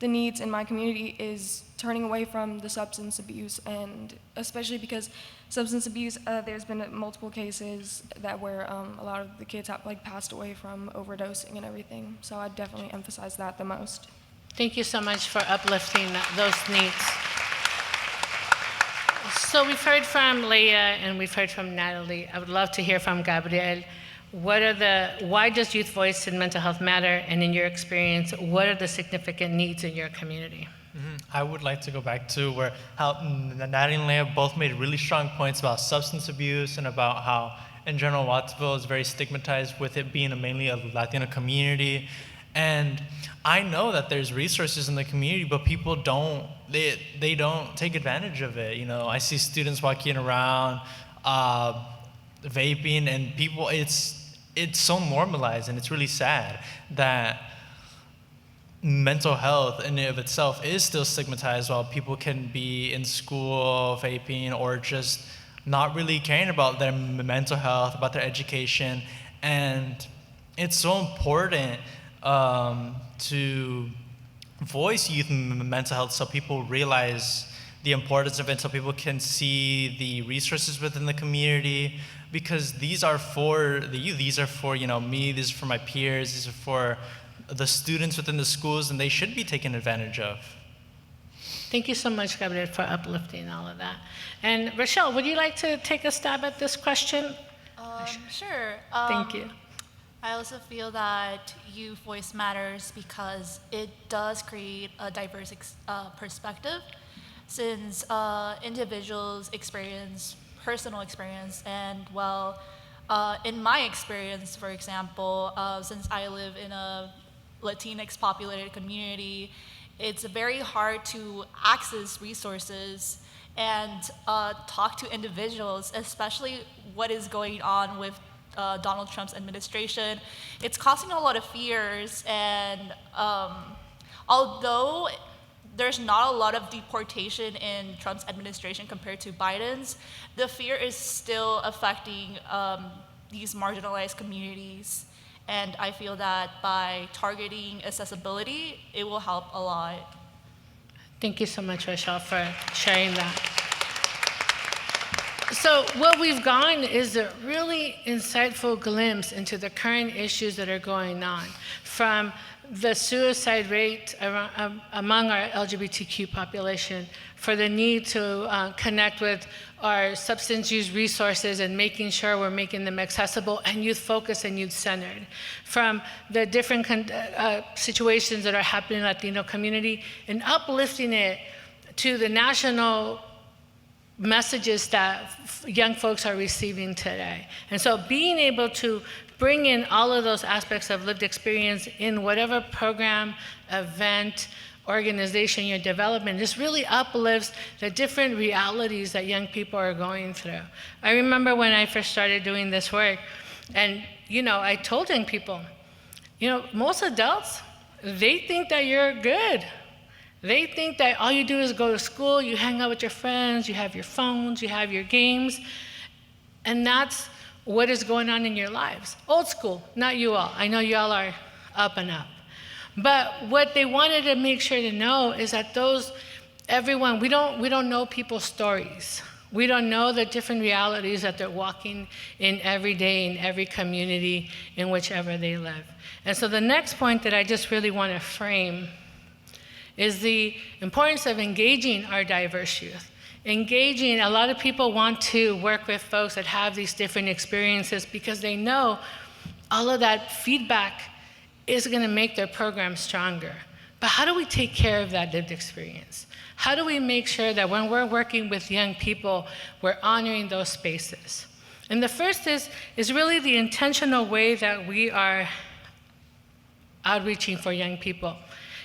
the needs in my community is turning away from the substance abuse, and especially because substance abuse, there's been multiple cases where a lot of the kids have like passed away from overdosing and everything. So I definitely emphasize that the most. Thank you so much for uplifting those needs. So we've heard from Leah and we've heard from Natalie. I would love to hear from Gabriel. Why does youth voice in mental health matter? And in your experience, what are the significant needs in your community? I would like to go back to how Natalie and Leah both made really strong points about substance abuse and about how, in general, Watsonville is very stigmatized with it being mainly a Latino community. And I know that there's resources in the community, but people don't take advantage of it. You know, I see students walking around vaping, and people, it's so normalized, and it's really sad that mental health in and of itself is still stigmatized, while people can be in school vaping or just not really caring about their mental health, about their education. And it's so important to voice youth mental health so people realize the importance of it, so people can see the resources within the community, because these are for the youth, these are for, you know, me, these are for my peers, these are for the students within the schools, and they should be taken advantage of. Thank you so much, Gabriel, for uplifting all of that. And Rochelle, would you like to take a stab at this question? Sure. Thank you. I also feel that youth voice matters because it does create a diverse perspective, since individuals experience personal experience, and in my experience, for example, since I live in a Latinx populated community, it's very hard to access resources and talk to individuals, especially what is going on with Donald Trump's administration. It's causing a lot of fears, and although there's not a lot of deportation in Trump's administration compared to Biden's, the fear is still affecting these marginalized communities. And I feel that by targeting accessibility, it will help a lot. Thank you so much, Rochelle, for sharing that. So what we've gotten is a really insightful glimpse into the current issues that are going on, from the suicide rate among our LGBTQ population, for the need to connect with our substance use resources and making sure we're making them accessible and youth-focused and youth-centered, from the different situations that are happening in the Latino community, and uplifting it to the national messages that young folks are receiving today. And so being able to bring in all of those aspects of lived experience in whatever program, event, organization you're developing, just really uplifts the different realities that young people are going through. I remember when I first started doing this work, and I told young people, most adults, they think that you're good. They think that all you do is go to school, you hang out with your friends, you have your phones, you have your games, and that's what is going on in your lives. Old school, not you all. I know you all are up and up. But what they wanted to make sure to know is that everyone, we don't know people's stories. We don't know the different realities that they're walking in every day in every community in whichever they live. And so the next point that I just really want to frame is the importance of engaging our diverse youth. Engaging, a lot of people want to work with folks that have these different experiences because they know all of that feedback is going to make their program stronger. But how do we take care of that lived experience? How do we make sure that when we're working with young people, we're honoring those spaces? And the first is really the intentional way that we are outreaching for young people.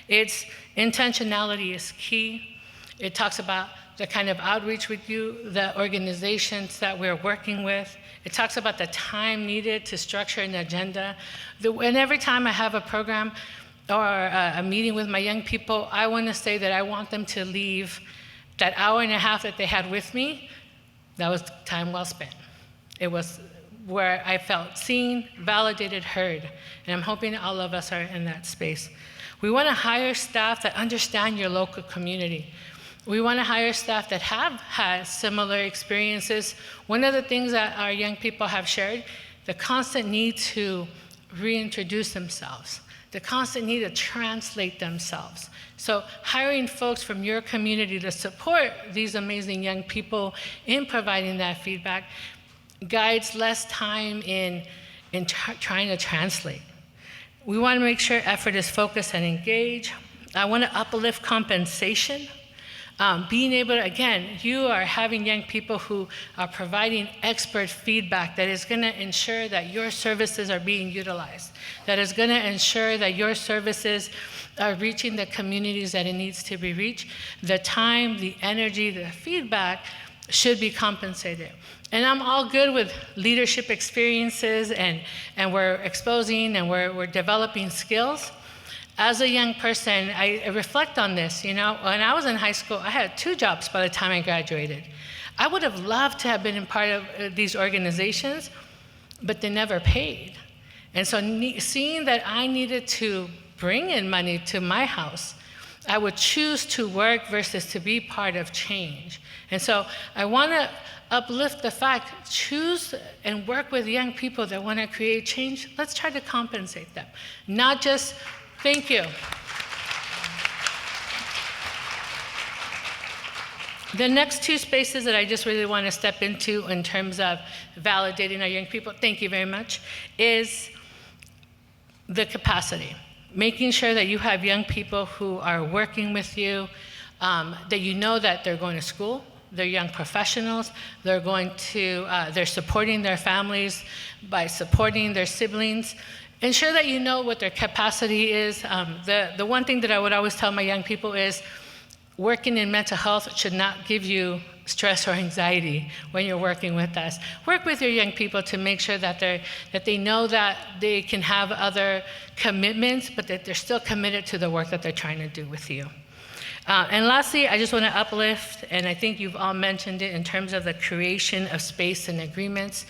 Intentionality is key. It talks about the kind of outreach with you, the organizations that we're working with. It talks about the time needed to structure an agenda. And every time I have a program or a meeting with my young people, I want to say that I want them to leave that hour and a half that they had with me. That was time well spent. It was where I felt seen, validated, heard. And I'm hoping all of us are in that space. We want to hire staff that understand your local community. We want to hire staff that have had similar experiences. One of the things that our young people have shared, the constant need to reintroduce themselves, the constant need to translate themselves. So hiring folks from your community to support these amazing young people in providing that feedback guides less time in trying to translate. We want to make sure effort is focused and engaged. I want to uplift compensation. Being able to, again, you are having young people who are providing expert feedback that is going to ensure that your services are being utilized, that is going to ensure that your services are reaching the communities that it needs to be reached. The time, the energy, the feedback should be compensated. And I'm all good with leadership experiences and we're exposing and we're developing skills. As a young person, I reflect on this. You know, when I was in high school, I had 2 jobs by the time I graduated. I would have loved to have been a part of these organizations, but they never paid. And so seeing that I needed to bring in money to my house, I would choose to work versus to be part of change. And so I want to uplift the fact, choose and work with young people that want to create change. Let's try to compensate them, not just thank you. The next 2 spaces that I just really want to step into in terms of validating our young people, thank you very much, is the capacity. Making sure that you have young people who are working with you, that you know that they're going to school, they're young professionals, they're supporting their families by supporting their siblings. Ensure that you know what their capacity is. The one thing that I would always tell my young people is working in mental health should not give you stress or anxiety when you're working with us. Work with your young people to make sure that they know that they can have other commitments, but that they're still committed to the work that they're trying to do with you. And lastly, I just want to uplift, and I think you've all mentioned it in terms of the creation of space and agreements,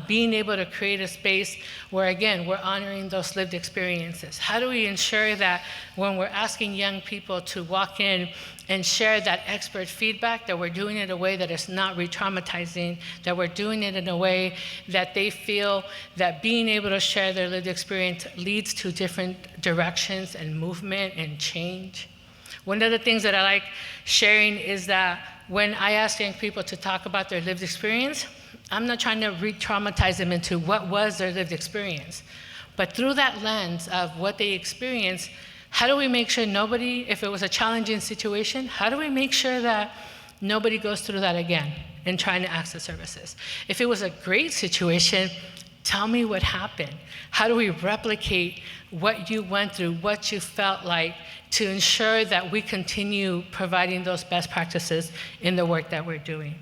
being able to create a space where, again, we're honoring those lived experiences. How do we ensure that when we're asking young people to walk in and share that expert feedback, that we're doing it in a way that is not re-traumatizing, that we're doing it in a way that they feel that being able to share their lived experience leads to different directions and movement and change? One of the things that I like sharing is that when I ask young people to talk about their lived experience, I'm not trying to re-traumatize them into what was their lived experience. But through that lens of what they experienced, how do we make sure nobody, if it was a challenging situation, how do we make sure that nobody goes through that again in trying to access services? If it was a great situation, tell me what happened. How do we replicate what you went through, what you felt like, to ensure that we continue providing those best practices in the work that we're doing?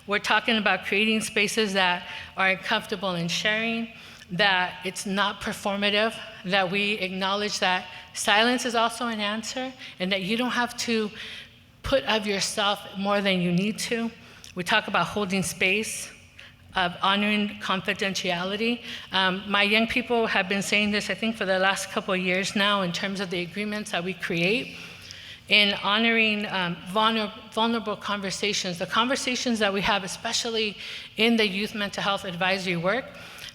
We're talking about creating spaces that are comfortable in sharing, that it's not performative, that we acknowledge that silence is also an answer, and that you don't have to put of yourself more than you need to. We talk about holding space, of honoring confidentiality. My young people have been saying this, I think, for the last couple of years now in terms of the agreements that we create in honoring vulnerable conversations. The conversations that we have, especially in the youth mental health advisory work,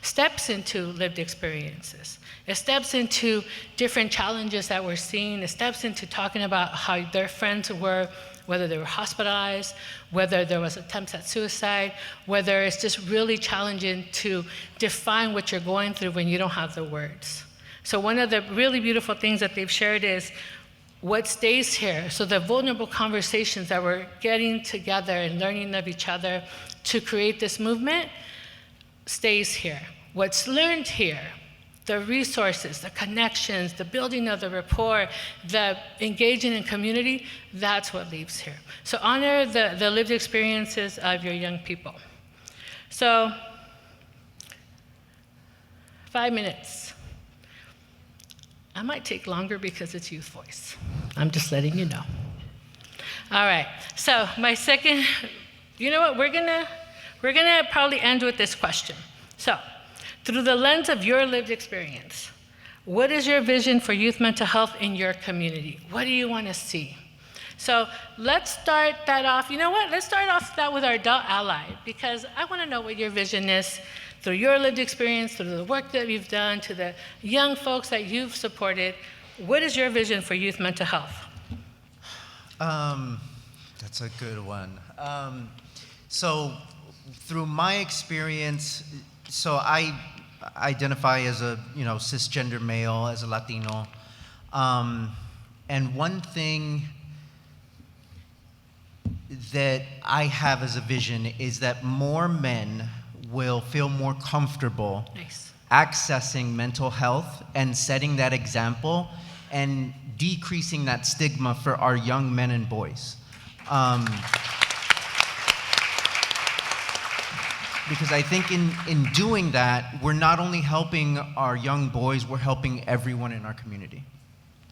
steps into lived experiences. It steps into different challenges that we're seeing. It steps into talking about how their friends were, whether they were hospitalized, whether there was attempts at suicide, whether it's just really challenging to define what you're going through when you don't have the words. So one of the really beautiful things that they've shared is what stays here. So the vulnerable conversations that we're getting together and learning of each other to create this movement stays here. What's learned here, the resources, the connections, the building of the rapport, the engaging in community, that's what leaves here. So honor the lived experiences of your young people. So 5 minutes. I might take longer because it's youth voice. I'm just letting you know. All right, so my second, you know what, we're gonna probably end with this question. So, through the lens of your lived experience, What is your vision for youth mental health in your community? What do you want to see? So let's start that off. You know what? Let's start off that with our adult ally, because I want to know what your vision is through your lived experience, through the work that you've done, to the young folks that you've supported. What is your vision for youth mental health? That's a good one. So through my experience, so I identify as a cisgender male, as a Latino, and one thing that I have as a vision is that more men will feel more comfortable accessing mental health and setting that example and decreasing that stigma for our young men and boys. Because I think in doing that, we're not only helping our young boys, we're helping everyone in our community.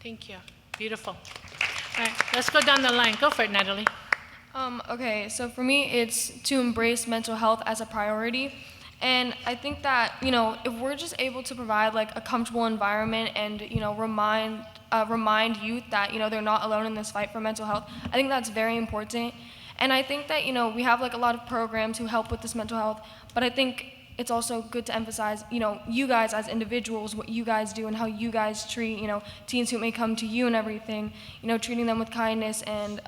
Thank you. Beautiful. All right, let's go down the line. Go for it, Natalie. Okay, so for me, it's to embrace mental health as a priority. And I think that, if we're just able to provide like a comfortable environment and, remind youth that, they're not alone in this fight for mental health, I think that's very important. And I think that, we have like a lot of programs who help with this mental health, but I think it's also good to emphasize, you guys as individuals, what you guys do and how you guys treat, teens who may come to you and everything, treating them with kindness and,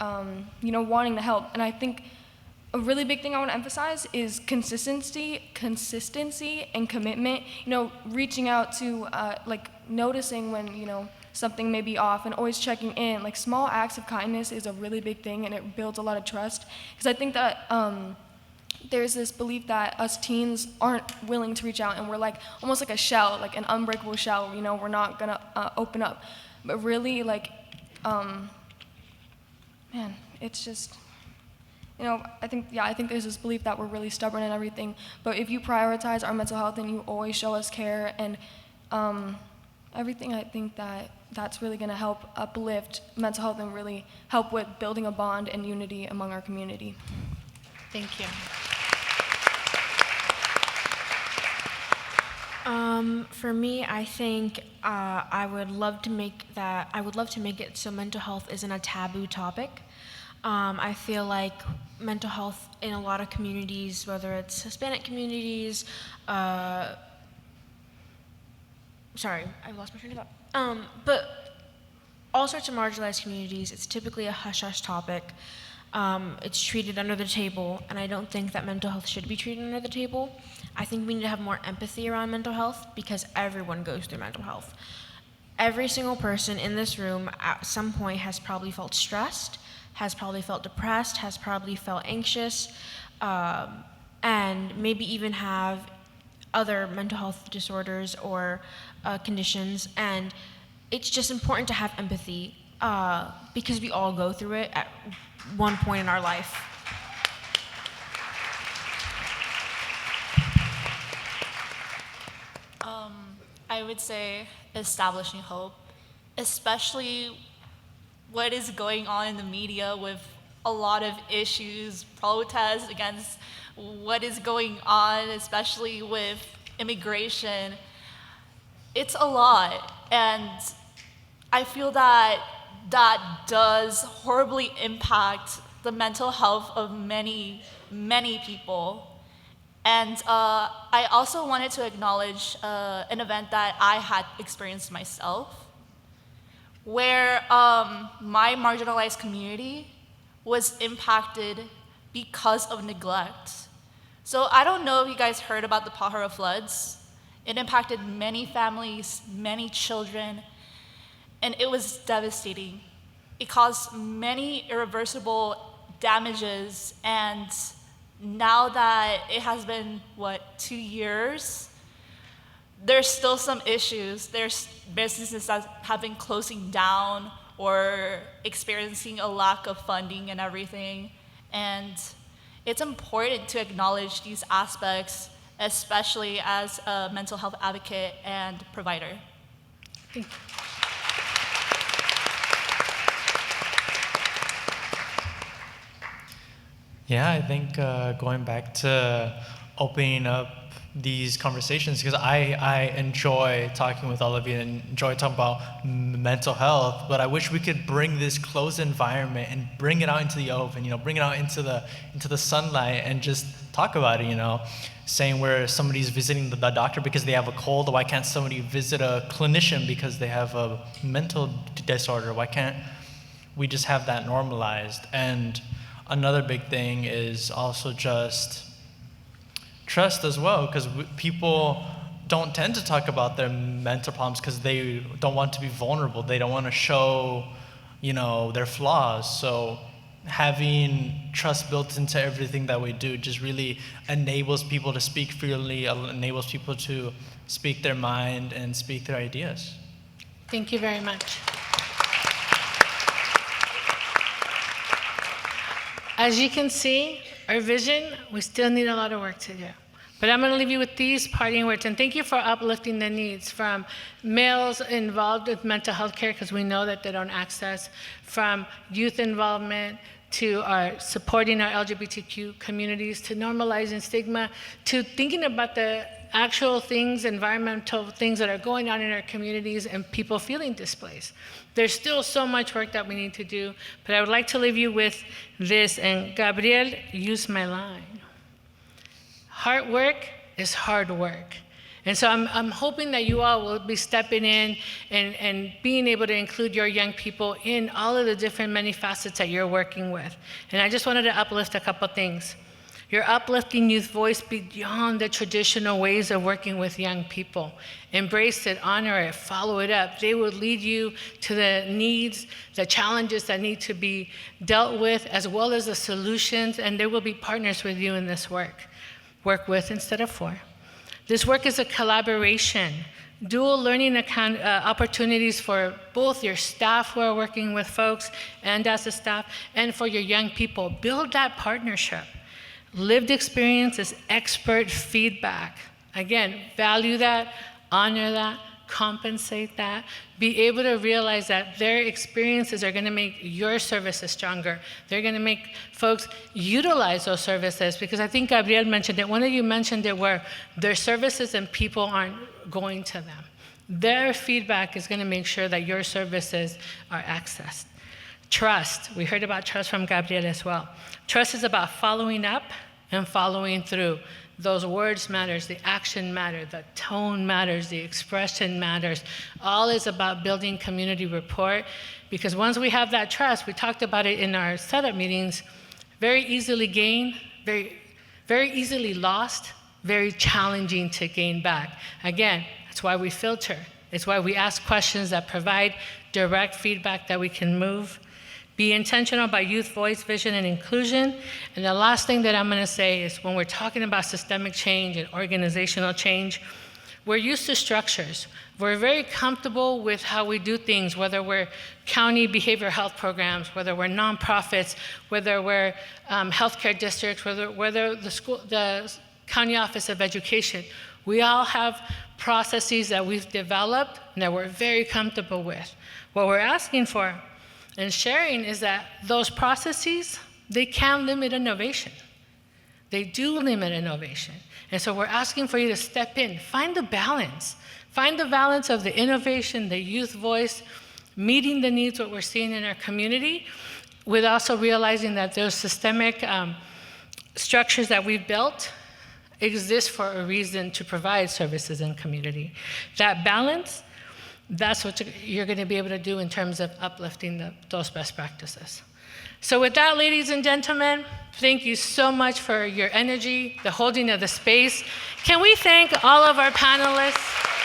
wanting to help. And I think a really big thing I want to emphasize is consistency and commitment, reaching out to, noticing when, something may be off and always checking in. Like small acts of kindness is a really big thing and it builds a lot of trust. Because I think that, there's this belief that us teens aren't willing to reach out and we're like almost like a shell, like an unbreakable shell, we're not gonna open up. But really it's just, I think there's this belief that we're really stubborn and everything, but if you prioritize our mental health and you always show us care and everything, I think that's really gonna help uplift mental health and really help with building a bond and unity among our community. Thank you. For me, I think I would love to make it so mental health isn't a taboo topic. I feel like mental health in a lot of communities, whether it's Hispanic communities, sorry, I lost my train of thought. But all sorts of marginalized communities, it's typically a hush-hush topic. It's treated under the table, and I don't think that mental health should be treated under the table. I think we need to have more empathy around mental health because everyone goes through mental health. Every single person in this room at some point has probably felt stressed, has probably felt depressed, has probably felt anxious, and maybe even have other mental health disorders or conditions. And it's just important to have empathy because we all go through it at one point in our life. I would say establishing hope, especially what is going on in the media with a lot of issues, protests against what is going on, especially with immigration. It's a lot, and I feel that does horribly impact the mental health of many, many people. And I also wanted to acknowledge an event that I had experienced myself, where my marginalized community was impacted because of neglect. So I don't know if you guys heard about the Pajaro floods. It impacted many families, many children, and it was devastating. It caused many irreversible damages, and now that it has been, 2 years, there's still some issues. There's businesses that have been closing down or experiencing a lack of funding and everything. And it's important to acknowledge these aspects, especially as a mental health advocate and provider. Thank you. Yeah, I think going back to opening up these conversations because I enjoy talking with all of you and enjoy talking about mental health, but I wish we could bring this closed environment and bring it out into the open, bring it out into the sunlight and just talk about it, saying where somebody's visiting the doctor because they have a cold, why can't somebody visit a clinician because they have a mental disorder? Why can't we just have that normalized? And another big thing is also just trust as well, because people don't tend to talk about their mental problems because they don't want to be vulnerable. They don't want to show, their flaws. So having trust built into everything that we do just really enables people to speak freely, enables people to speak their mind and speak their ideas. Thank you very much. As you can see, our vision, we still need a lot of work to do. But I'm going to leave you with these parting words. And thank you for uplifting the needs from males involved with mental health care, because we know that they don't access, from youth involvement to our supporting our LGBTQ communities, to normalizing stigma, to thinking about the actual things, environmental things that are going on in our communities and people feeling displaced. There's still so much work that we need to do, but I would like to leave you with this, and Gabriel used my line. Hard work is hard work. And so I'm hoping that you all will be stepping in and being able to include your young people in all of the different many facets that you're working with. And I just wanted to uplift a couple things. You're uplifting youth voice beyond the traditional ways of working with young people. Embrace it, honor it, follow it up. They will lead you to the needs, the challenges that need to be dealt with, as well as the solutions, and they will be partners with you in this work. Work with instead of for. This work is a collaboration, dual learning opportunities for both your staff who are working with folks and as a staff, and for your young people. Build that partnership. Lived experience is expert feedback. Again, value that, honor that, compensate that, be able to realize that their experiences are going to make your services stronger. They're going to make folks utilize those services, because I think Gabriel mentioned it. One of you mentioned it, where their services and people aren't going to them. Their feedback is going to make sure that your services are accessed. Trust. We heard about trust from Gabriel as well. Trust is about following up and following through. Those words matters, the action matters, the tone matters, the expression matters. All is about building community rapport, because once we have that trust, we talked about it in our setup meetings, very easily gained, very, very easily lost, very challenging to gain back. Again, that's why we filter. It's why we ask questions that provide direct feedback that we can move. Be intentional about youth voice, vision, and inclusion. And the last thing that I'm going to say is, when we're talking about systemic change and organizational change, we're used to structures. We're very comfortable with how we do things, whether we're county behavioral health programs, whether we're nonprofits, whether we're healthcare districts, whether the county office of education. We all have processes that we've developed and that we're very comfortable with. What we're asking for and sharing is that those processes, they can limit innovation. They do limit innovation. And so we're asking for you to step in, find the balance. Find the balance of the innovation, the youth voice, meeting the needs, what we're seeing in our community, with also realizing that those systemic structures that we've built exist for a reason, to provide services in community. That balance, that's what you're going to be able to do in terms of uplifting those best practices. So with that, ladies and gentlemen, thank you so much for your energy, the holding of the space. Can we thank all of our panelists?